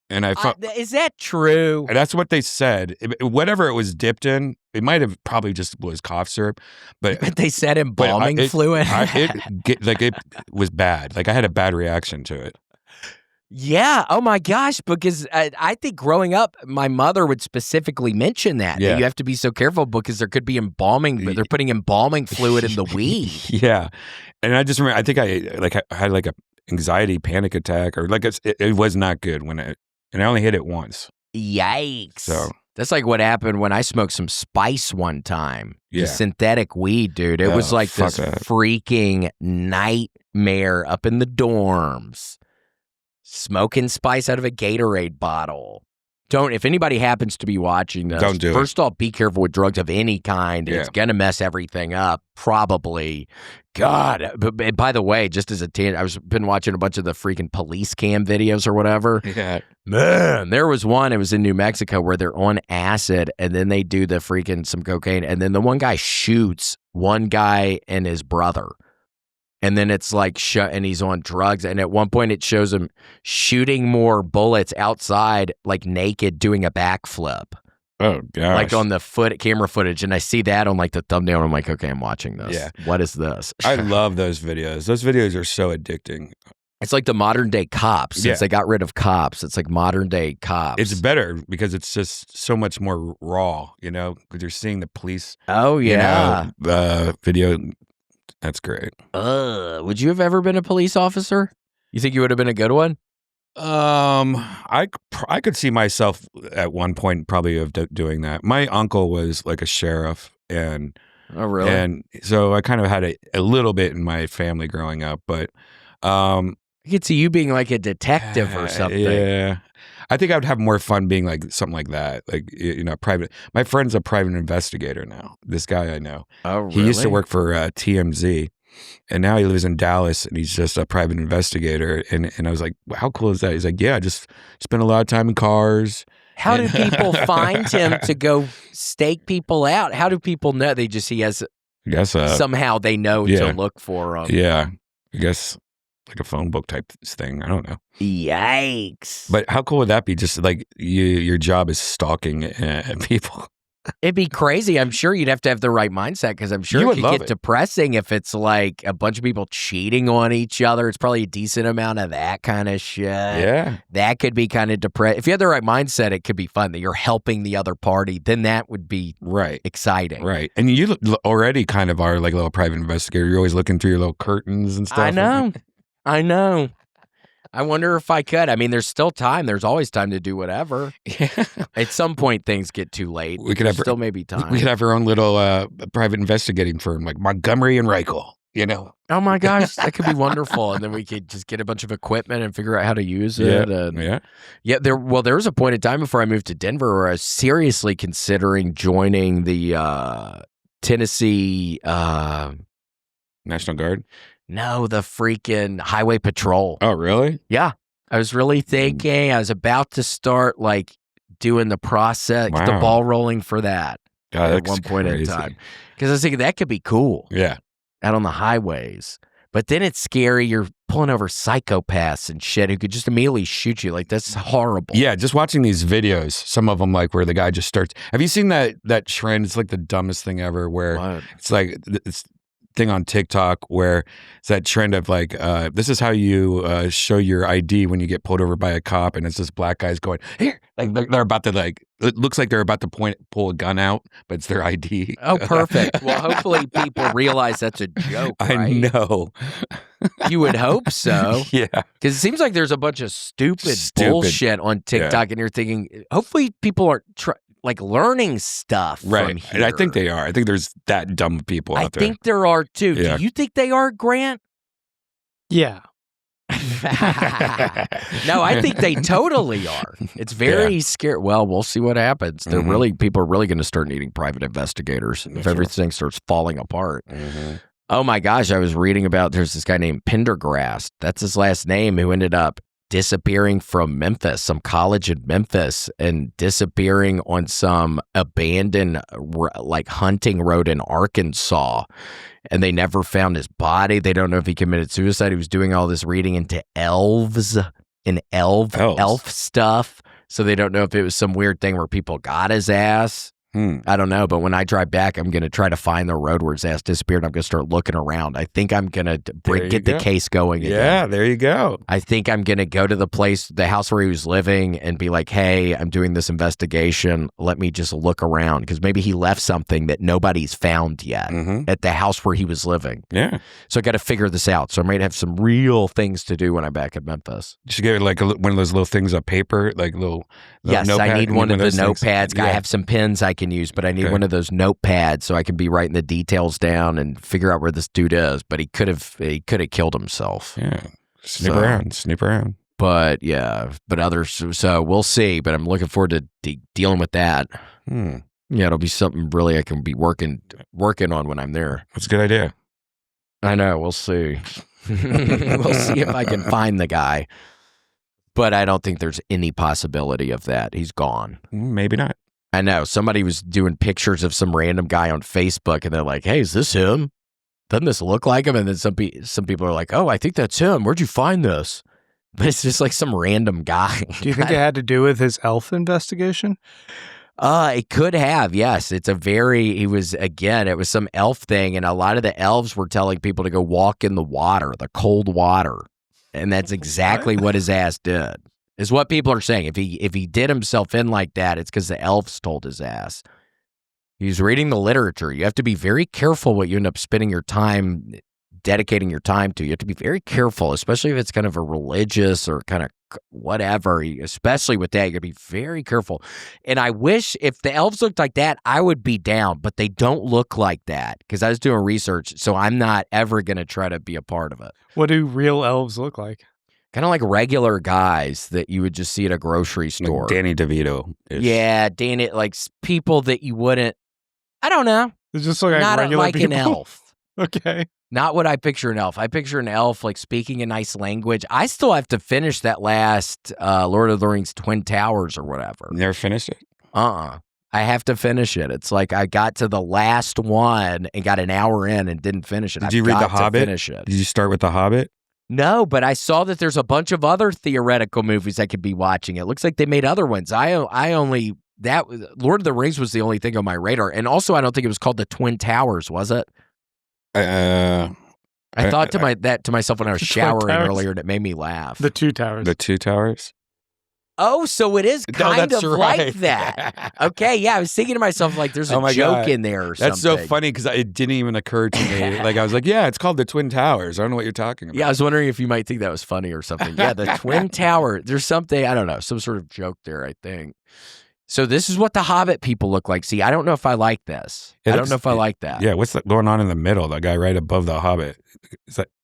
And I thought, is that true? That's what they said. Whatever it was dipped in, it might have probably just was cough syrup, but they said embalming fluid. It was bad. Like I had a bad reaction to it. Yeah. Oh my gosh. Because I think growing up, my mother would specifically mention that you have to be so careful because there could be embalming. They're putting embalming fluid in the weed. Yeah, and I just remember. I think I had like a anxiety panic attack, or like it was not good and I only hit it once. Yikes. So that's like what happened when I smoked some spice one time. Yeah. Synthetic weed, dude. It was like this freaking nightmare up in the dorms. Smoking spice out of a Gatorade bottle. If anybody happens to be watching this, don't do it. First off, be careful with drugs of any kind. Yeah. It's going to mess everything up, probably. God. But by the way, just as a tangent, I've been watching a bunch of the freaking police cam videos or whatever. Yeah. Man, there was one, it was in New Mexico, where they're on acid and then they do the freaking some cocaine. And then the one guy shoots one guy and his brother. And then it's like, and he's on drugs. And at one point it shows him shooting more bullets outside, like naked, doing a backflip. Oh, gosh. Like on the camera footage. And I see that on like the thumbnail. And I'm like, okay, I'm watching this. Yeah. What is this? I love those videos. Those videos are so addicting. It's like the modern day cops. Since they got rid of cops, it's like modern day cops. It's better because it's just so much more raw, because you're seeing the police. Oh, yeah. Video. That's great. Would you have ever been a police officer? You think you would have been a good one? I could see myself at one point probably of doing that. My uncle was like a sheriff, and oh really? And so I kind of had a little bit in my family growing up, but I could see you being like a detective or something. Yeah. I think I would have more fun being like something like that. Like, private. My friend's a private investigator now. This guy I know. Oh, really? He used to work for TMZ, and now he lives in Dallas, and he's just a private investigator. And I was like, well, how cool is that? He's like, yeah, I just spend a lot of time in cars. How do people find him to go stake people out? How do people know? He has, I guess, somehow they know to look for him. Yeah, I guess. Like a phone book type thing. I don't know. Yikes. But how cool would that be? Just like your job is stalking people. It'd be crazy. I'm sure you'd have to have the right mindset because I'm sure it could get depressing if it's like a bunch of people cheating on each other. It's probably a decent amount of that kind of shit. Yeah. That could be kind of depressing. If you had the right mindset, it could be fun that you're helping the other party. Then that would be exciting. Right. And you already kind of are like a little private investigator. You're always looking through your little curtains and stuff. I know. I wonder if I could. I mean, there's still time. There's always time to do whatever. Yeah. At some point, things get too late. Still maybe time. We could have our own little private investigating firm, like Montgomery and Reichel, Oh, my gosh. That could be wonderful. And then we could just get a bunch of equipment and figure out how to use it. Yeah. There was a point in time before I moved to Denver where I was seriously considering joining the Tennessee National Guard. No, the freaking highway patrol. Oh, really? Yeah. I was really thinking I was about to start like doing the process, the ball rolling for that at one point in time. Because I was thinking that could be cool. Yeah. Out on the highways. But then it's scary. You're pulling over psychopaths and shit who could just immediately shoot you. Like, that's horrible. Yeah, just watching these videos, some of them like where the guy just starts. Have you seen that trend? It's like the dumbest thing ever where it's like thing on TikTok where it's that trend of like, this is how you show your ID when you get pulled over by a cop, and it's this black guy's going here, like they're about to like. It looks like they're about to pull a gun out, but it's their ID. Oh, perfect. Well, hopefully people realize that's a joke, right? I know. You would hope so. Yeah. Because it seems like there's a bunch of stupid bullshit on TikTok, and you're thinking, hopefully people are learning stuff from here. And I think they are. I think there's that dumb people out there. I think there are too. Yeah. Do you think they are, Grant? Yeah. No, I think they totally are. It's very scary. Well, we'll see what happens. People are really going to start needing private investigators if everything starts falling apart. Oh my gosh, I was reading about there's this guy named Pendergrast. That's his last name, who ended up disappearing from Memphis, some college in Memphis, and disappearing on some abandoned hunting road in Arkansas. And they never found his body. They don't know if he committed suicide. He was doing all this reading into elves and elf stuff. So they don't know if it was some weird thing where people got his ass. I don't know, but when I drive back, I'm going to try to find the road where his ass disappeared. I'm going to start looking around. I think I'm going to get the case going again. Yeah, there you go. I think I'm going to go to the house where he was living, and be like, hey, I'm doing this investigation. Let me just look around, because maybe he left something that nobody's found yet at the house where he was living. Yeah. So I got to figure this out. So I might have some real things to do when I'm back in Memphis. You should get like one of those little things of paper, like little yes, notepad. I need one of the notepads. Yeah. I have some pens I can use, but I need one of those notepads so I can be writing the details down and figure out where this dude is. But he could have killed himself. Yeah, snoop around. But others. So we'll see. But I'm looking forward to dealing with that. Yeah, it'll be something really I can be working on when I'm there. That's a good idea. I know. We'll see. We'll see if I can find the guy. But I don't think there's any possibility of that. He's gone. Maybe not. I know. Somebody was doing pictures of some random guy on Facebook, and they're like, hey, is this him? Doesn't this look like him? And then some people are like, oh, I think that's him. Where'd you find this? But it's just like some random guy. Do you think it had to do with his elf investigation? It could have, yes. It was some elf thing, and a lot of the elves were telling people to go walk in the water, the cold water. And that's exactly what his ass did. Is what people are saying. If he did himself in like that, it's because the elves told his ass. He's reading the literature. You have to be very careful what you end up dedicating your time to. You have to be very careful, especially if it's kind of a religious or kind of whatever. Especially with that, you got to be very careful. And I wish if the elves looked like that, I would be down. But they don't look like that, because I was doing research, so I'm not ever going to try to be a part of it. What do real elves look like? Kind of like regular guys that you would just see at a grocery store. Like Danny DeVito. Yeah, Danny, like people that you wouldn't, I don't know. It's just like not regular like people. an elf. Okay. Not what I picture an elf. I picture an elf like speaking a nice language. I still have to finish that last Lord of the Rings Twin Towers or whatever. You never finished it? I have to finish it. It's like I got to the last one and got an hour in and didn't finish it. Did you read The Hobbit? Finish it. Did you start with The Hobbit? No, but I saw that there's a bunch of other theoretical movies I could be watching. It looks like they made other ones. Lord of the Rings was the only thing on my radar. And also, I don't think it was called the Twin Towers, was it? I thought to myself when I was showering earlier, and it made me laugh. The Two Towers. The Two Towers? Oh, so it is kind of like that. Okay, yeah, I was thinking to myself, like, there's a joke in there or something. That's so funny, because it didn't even occur to me. Like, I was like, yeah, it's called the Twin Towers. I don't know what you're talking about. Yeah, I was wondering if you might think that was funny or something. Yeah, the Twin Tower. There's something, I don't know, some sort of joke there, I think. So this is what the Hobbit people look like. See, I don't know if I like this. I don't know if I like that. Yeah, what's going on in the middle? The guy right above the Hobbit.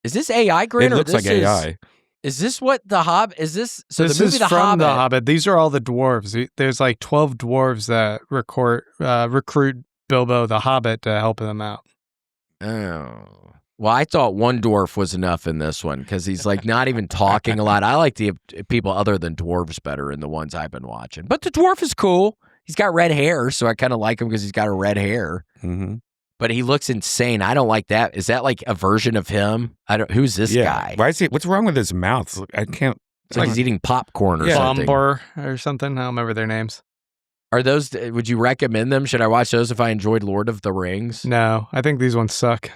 Is this AI, Grant? It looks like AI. Is this what the Hobbit? Is this? So this the movie is The from Hobbit. The Hobbit. These are all the dwarves. There's like 12 dwarves that recruit Bilbo the Hobbit to help them out. Oh. Well, I thought one dwarf was enough in this one, because he's like not even talking a lot. I like the people other than dwarves better in the ones I've been watching. But the dwarf is cool. He's got red hair, so I kind of like him because he's got a red hair. Mm-hmm. But he looks insane. I don't like that. Is that like a version of him? Who's this guy? Why is what's wrong with his mouth? I can't. It's like he's eating popcorn or something. Bombur or something. I don't remember their names. Are those? Would you recommend them? Should I watch those if I enjoyed Lord of the Rings? No, I think these ones suck.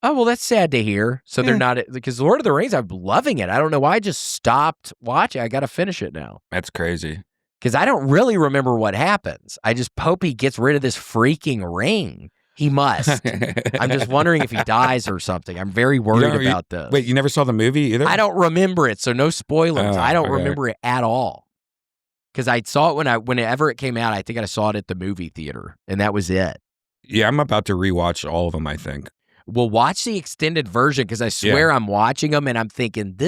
Oh, well, that's sad to hear. So they're Yeah. not, because Lord of the Rings, I'm loving it. I don't know why I just stopped watching. I got to finish it now. That's crazy. Because I don't really remember what happens. I just hope he gets rid of this freaking ring. He must. I'm just wondering if he dies or something. I'm very worried about this. Wait, you never saw the movie either? I don't remember it, so no spoilers. Oh, I don't okay. remember it at all. Because I saw it whenever it came out. I think I saw it at the movie theater, and that was it. Yeah, I'm about to rewatch all of them, I think. Well, watch the extended version because I swear I'm watching them and I'm thinking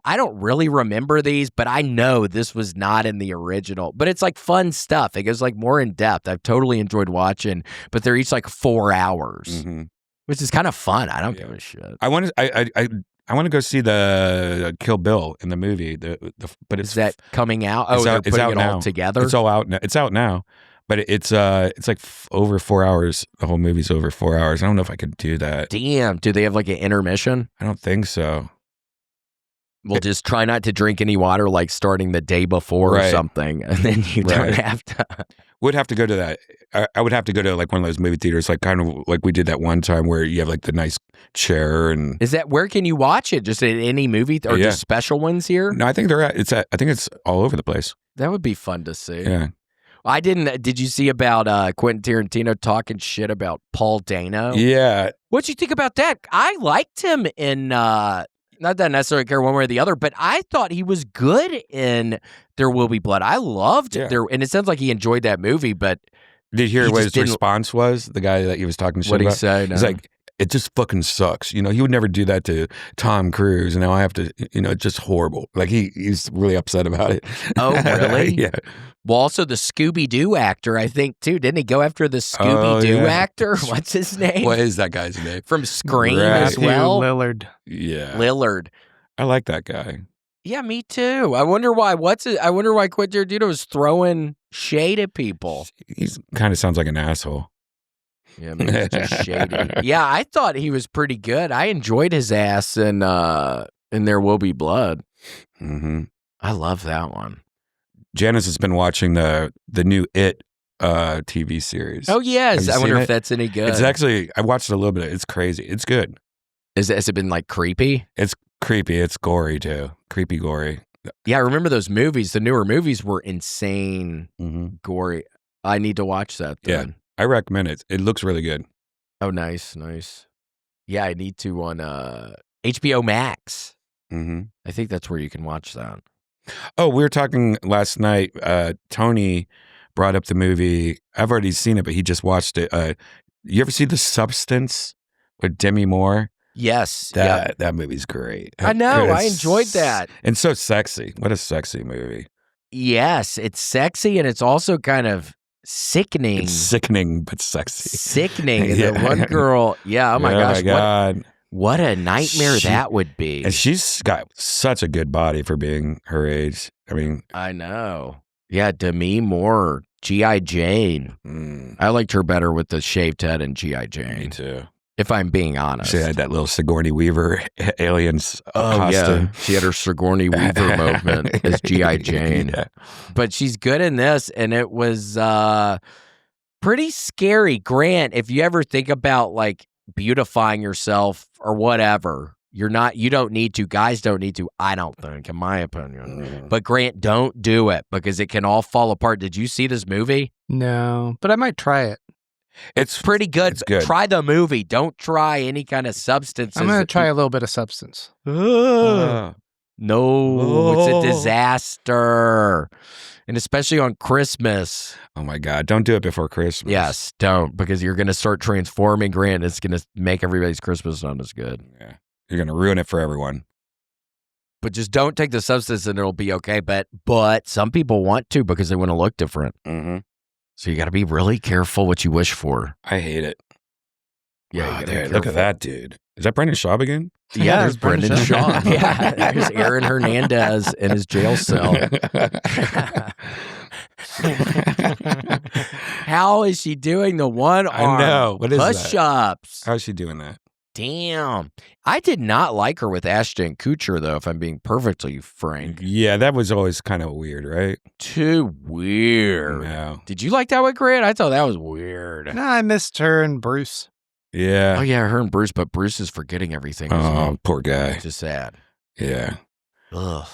I don't really remember these, but I know this was not in the original. But it's like fun stuff. It goes like more in depth. I've totally enjoyed watching, but they're each like 4 hours, which is kind of fun. I don't give a shit. I want to go see the Kill Bill in the movie. But is that coming out? Oh, they're putting it all together. It's all out now. It's out now. But it's like over 4 hours. The whole movie's over 4 hours. I don't know if I could do that. Damn. Do they have like an intermission? I don't think so. Well, just try not to drink any water, like starting the day before or something, and then you don't have to. Would have to go to that. I would have to go to like one of those movie theaters, like kind of like we did that one time where you have like the nice chair and. Is that where can you watch it? Just at any movie or just special ones here? No, I think I think it's all over the place. That would be fun to see. Yeah. I didn't. Did you see about Quentin Tarantino talking shit about Paul Dano? Yeah. What'd you think about that? I liked him in. Not that I necessarily care one way or the other, but I thought he was good in There Will Be Blood. I loved there, and it sounds like he enjoyed that movie. But did you hear what his response was? The guy that he was talking shit about. What did he say? No. He's like, it just fucking sucks. You know, he would never do that to Tom Cruise, and now I have to. You know, it's just horrible. Like he's really upset about it. Oh, really? Yeah. Well, also the Scooby-Doo actor, I think, too. Didn't he go after the Scooby-Doo actor? What's his name? What is that guy's name? From Scream as well? Lillard. Yeah. Lillard. I like that guy. Yeah, me too. I wonder why. I wonder why Quentin Tarantino was throwing shade at people. He kind of sounds like an asshole. Yeah, maybe it's just shady. Yeah, I thought he was pretty good. I enjoyed his ass in There Will Be Blood. Mm-hmm. I love that one. Janice has been watching the new It TV series. Oh, yes. I wonder if that's any good. It's actually, I watched a little bit. It's crazy. It's good. Has it been like creepy? It's creepy. It's gory too. Creepy, gory. Yeah, I remember those movies. The newer movies were insane, gory. I need to watch that then. Yeah, I recommend it. It looks really good. Oh, nice. Yeah, I need to on HBO Max. Mm-hmm. I think that's where you can watch that. Oh, we were talking last night. Tony brought up the movie. I've already seen it, but he just watched it. You ever see The Substance with Demi Moore? Yes. That movie's great. I know. I enjoyed that. And so sexy. What a sexy movie. Yes. It's sexy and it's also kind of sickening. It's sickening, but sexy. Sickening. And the one girl, oh my gosh. Oh my God. What a nightmare that would be. And she's got such a good body for being her age. I mean, I know. Yeah, Demi Moore, G.I. Jane. I liked her better with the shaved head in G.I. Jane. Me too. If I'm being honest. She had that little Sigourney Weaver aliens costume. Yeah. She had her Sigourney Weaver movement as G.I. Jane. Yeah. But she's good in this, and it was pretty scary. Grant, if you ever think about like beautifying yourself or whatever, you don't need to. Guys don't need to, I don't think, in my opinion. But Grant, don't do it because it can all fall apart. Did you see this movie? No, but I might try it. It's pretty good. It's good. Try the movie. Don't try any kind of substances. I'm going to try a little bit of substance. No, it's a disaster. And especially on Christmas. Oh my God. Don't do it before Christmas. Yes, don't, because you're going to start transforming, Grant. It's going to make everybody's Christmas not as good. Yeah. You're going to ruin it for everyone. But just don't take the substance and it'll be okay. But some people want to because they want to look different. Mm-hmm. So you got to be really careful what you wish for. I hate it. Yeah, look at that dude. Is that Brendan Schaub again? Yeah, there's Brendan Schaub. Yeah, there's Aaron Hernandez in his jail cell. How is she doing the one arm? I know. What is push-ups? How is she doing that? Damn. I did not like her with Ashton Kutcher, though, if I'm being perfectly frank. Yeah, that was always kind of weird, right? Too weird. No. Did you like that with Grant? I thought that was weird. No, I missed her and Bruce. Yeah. Oh yeah, her and Bruce, but Bruce is forgetting everything. Oh, poor guy. It's just sad. Yeah. Ugh.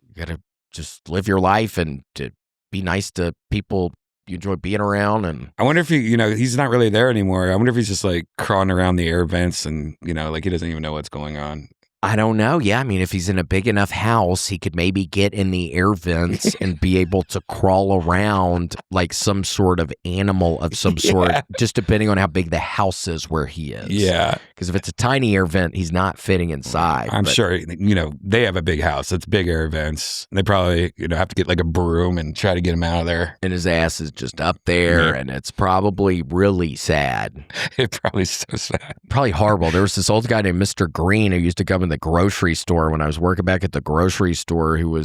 You gotta just live your life and to be nice to people you enjoy being around. And I wonder if he's not really there anymore. I wonder if he's just like crawling around the air vents and, like he doesn't even know what's going on. I don't know. Yeah, I mean, if he's in a big enough house, he could maybe get in the air vents and be able to crawl around like some sort of animal of some sort, just depending on how big the house is where he is. Yeah. Because if it's a tiny air vent, he's not fitting inside. I'm sure, they have a big house. It's big air vents. They probably, have to get like a broom and try to get him out of there. And his ass is just up there, and it's probably really sad. It's probably so sad. Probably horrible. There was this old guy named Mr. Green who used to come in the grocery store when I was working back at the grocery store who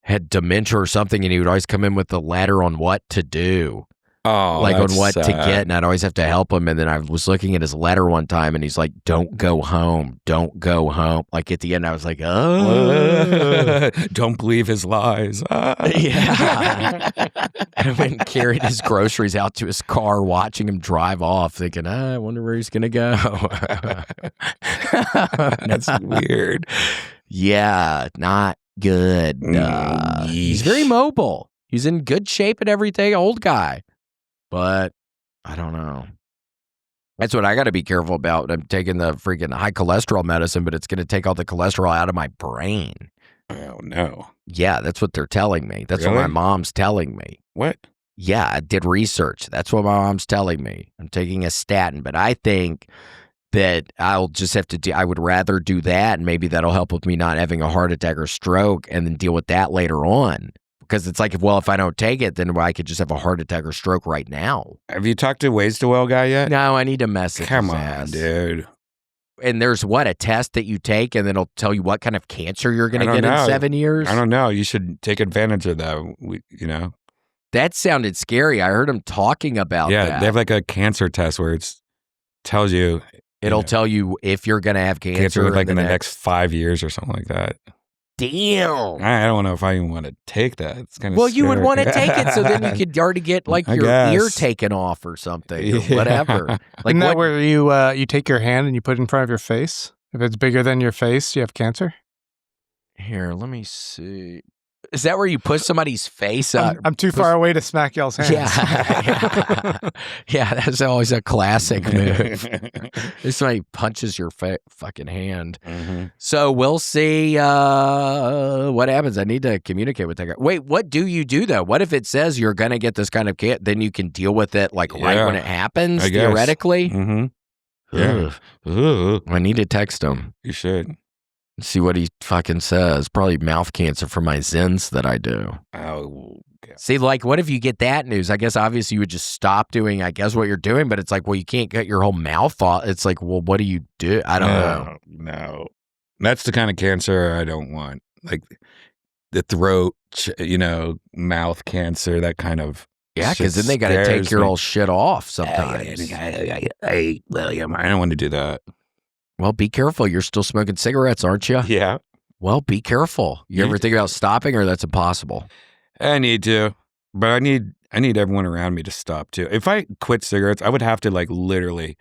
had dementia or something, and he would always come in with the ladder on what to do. Oh, like on what sad. to get, and I'd always have to help him. And then I was looking at his letter one time, and he's like, "Don't go home, don't go home." Like at the end, I was like, "Oh, don't believe his lies." Yeah. And I went and carried his groceries out to his car, watching him drive off, thinking, I wonder where he's gonna go. That's weird. Yeah, not good. He's very mobile. He's in good shape and everything. Old guy. But I don't know. That's what I got to be careful about. I'm taking the freaking high cholesterol medicine, but it's going to take all the cholesterol out of my brain. Oh, no. Yeah, that's what they're telling me. That's what my mom's telling me. What? Yeah, I did research. That's what my mom's telling me. I'm taking a statin, but I think that I'll just have to I would rather do that, and maybe that'll help with me not having a heart attack or stroke and then deal with that later on. Because it's like, if I don't take it, then I could just have a heart attack or stroke right now. Have you talked to Ways to Well guy yet? No, I need to message Come his on, ass. dude. And there's a test that you take, and then it'll tell you what kind of cancer you're going to get in 7 years? I don't know. You should take advantage of that, That sounded scary. I heard him talking about that. Yeah, they have like a cancer test where it tells you. It'll tell you if you're going to have cancer like in the next 5 years or something like that. Damn. I don't know if I even want to take that. It's kind of Well, you would want to take it so then you could already get like your ear taken off or something or whatever. Like, isn't that where you take your hand and you put it in front of your face? If it's bigger than your face, you have cancer? Here, let me see. Is that where you put somebody's face up? I'm too far away to smack y'all's hands. Yeah. Yeah, that's always a classic move. If somebody punches your fucking hand. Mm-hmm. So we'll see what happens. I need to communicate with that guy. Wait, what do you do, though? What if it says you're going to get this kind of kit, then you can deal with it right when it happens, theoretically? Mm-hmm. Yeah. I need to text him. You should. See what he fucking says. Probably mouth cancer for my Zens that I do. Oh, okay. See, like, what if you get that news? I guess obviously you would just stop doing, what you're doing, but it's like, well, you can't get your whole mouth off. It's like, well, what do you do? I don't know. No. That's the kind of cancer I don't want. Like the throat, mouth cancer, that kind of. Yeah, because then they got to take your whole shit off sometimes. Hey, William, I don't want to do that. Well, be careful. You're still smoking cigarettes, aren't you? Yeah. Well, be careful. You ever think about stopping, or that's impossible? I need to, but I need everyone around me to stop too. If I quit cigarettes, I would have to literally,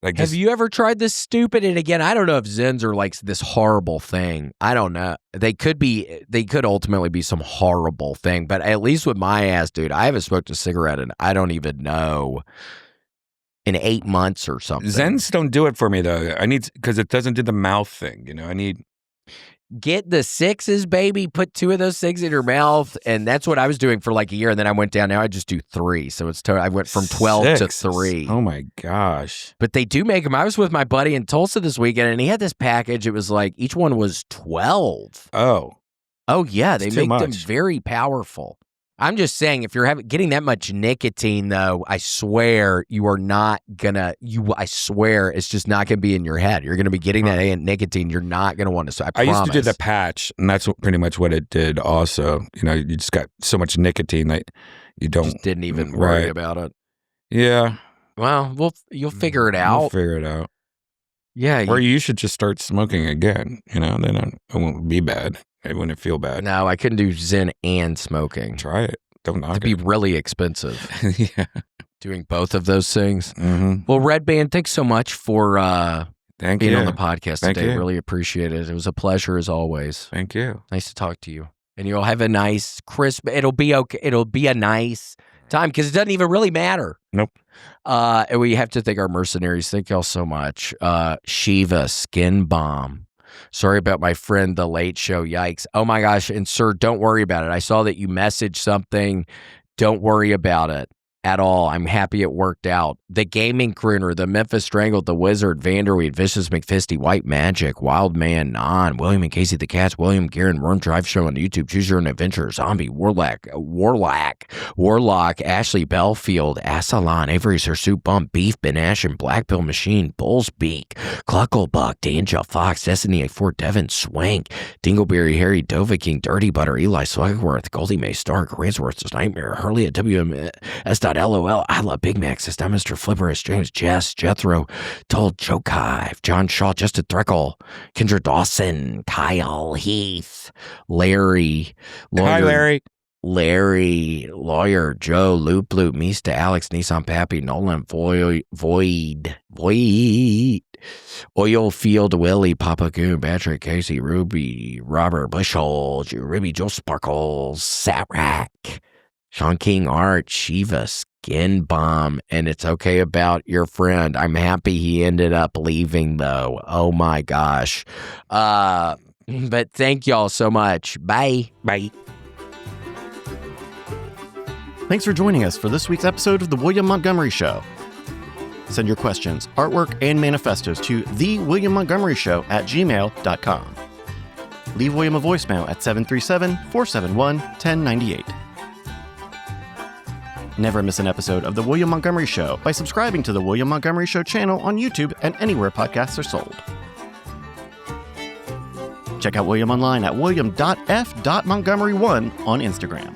Have you ever tried this stupid? And again, I don't know if Zens are like this horrible thing. I don't know. They could ultimately be some horrible thing, but at least with my ass, dude, I haven't smoked a cigarette and I don't even know. In 8 months or something. Zens don't do it for me though. Because it doesn't do the mouth thing. Get the 6s, baby. Put 2 of those things in your mouth, and that's what I was doing for like a year. And then I went down. Now I just do 3. So it's I went from 12 to 3. Oh my gosh! But they do make them. I was with my buddy in Tulsa this weekend, and he had this package. It was like each one was 12. Oh yeah. They make them much. very powerful. I'm just saying, if you're getting that much nicotine, though, I swear you are not gonna. I swear it's just not gonna be in your head. You're gonna be getting that nicotine. You're not gonna want to. I used to do the patch, and that's pretty much what it did. Also, you just got so much nicotine that you don't just didn't even worry about it. Yeah. Well, you'll figure it out. We'll figure it out. Yeah. Or you should just start smoking again. Then it won't be bad. It wouldn't feel bad. No, I couldn't do Zen and smoking. Try it. Don't knock It'd be really expensive. Yeah. Doing both of those things. Mm-hmm. Well, Redban, thanks so much for Thank being you on the podcast Thank today. you. Really appreciate it. It was a pleasure as always. Thank you. Nice to talk to you. And you'll have a nice crisp. It'll be okay. It'll be a nice time because it doesn't even really matter. Nope. And we have to thank our mercenaries. Thank y'all so much. Shiva, Skin Bomb. Sorry about my friend, The Late Show. Yikes. Oh my gosh. And sir, don't worry about it. I saw that you messaged something. Don't worry about it at all. I'm happy it worked out. The Gaming Crooner, The Memphis Strangled, The Wizard, Vanderweed, Vicious McFisty, White Magic, Wild Man, Non, William and Casey the Cats, William Guerin, Worm Drive Show on YouTube, Choose Your Own Adventure, Zombie, Warlock, Ashley Belfield, Asalon, Avery Sir Soup Bump, Beef, Ben Ashen, Black Bill Machine, Bull's Beak, Clucklebuck, Danja Fox, Destiny A. Fort Devon, Swank, Dingleberry, Harry, Dova King, Dirty Butter, Eli Slugworth, Goldie Mae Stark, Ransworth's Nightmare, Hurley at WMS.LOL, I Love Big Mac, System, Mr. Flipperist, James, Jess, Jethro, Told, Joe Kive, John Shaw, Justin Threckle, Kendra Dawson, Kyle Heath, Larry, Lawyer, Hi, Larry. Larry, Lawyer, Joe, Loop, Mista, Alex, Nissan Pappy, Nolan, Void, Oil Field, Willie, Papa Goon, Patrick, Casey, Ruby, Robert, Bushhole, Ruby, Joe Sparkles, Satrack, Sean King, Art, Shiva, Skin Bomb, and It's Okay About Your Friend. I'm happy he ended up leaving, though. Oh, my gosh. But thank y'all so much. Bye. Bye. Thanks for joining us for this week's episode of The William Montgomery Show. Send your questions, artwork, and manifestos to thewilliammontgomeryshow@gmail.com. Leave William a voicemail at 737-471-1098. Never miss an episode of The William Montgomery Show by subscribing to The William Montgomery Show channel on YouTube and anywhere podcasts are sold. Check out William online at william.f.montgomery1 on Instagram.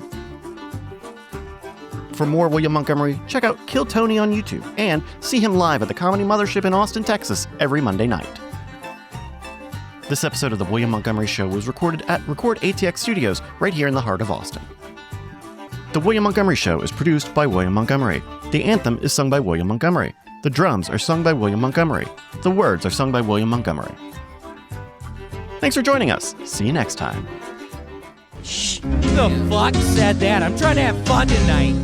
For more William Montgomery, check out Kill Tony on YouTube and see him live at the Comedy Mothership in Austin, Texas every Monday night. This episode of The William Montgomery Show was recorded at Record ATX Studios right here in the heart of Austin. The William Montgomery Show is produced by William Montgomery. The anthem is sung by William Montgomery. The drums are sung by William Montgomery. The words are sung by William Montgomery. Thanks for joining us. See you next time. Who the fuck said that? I'm trying to have fun tonight.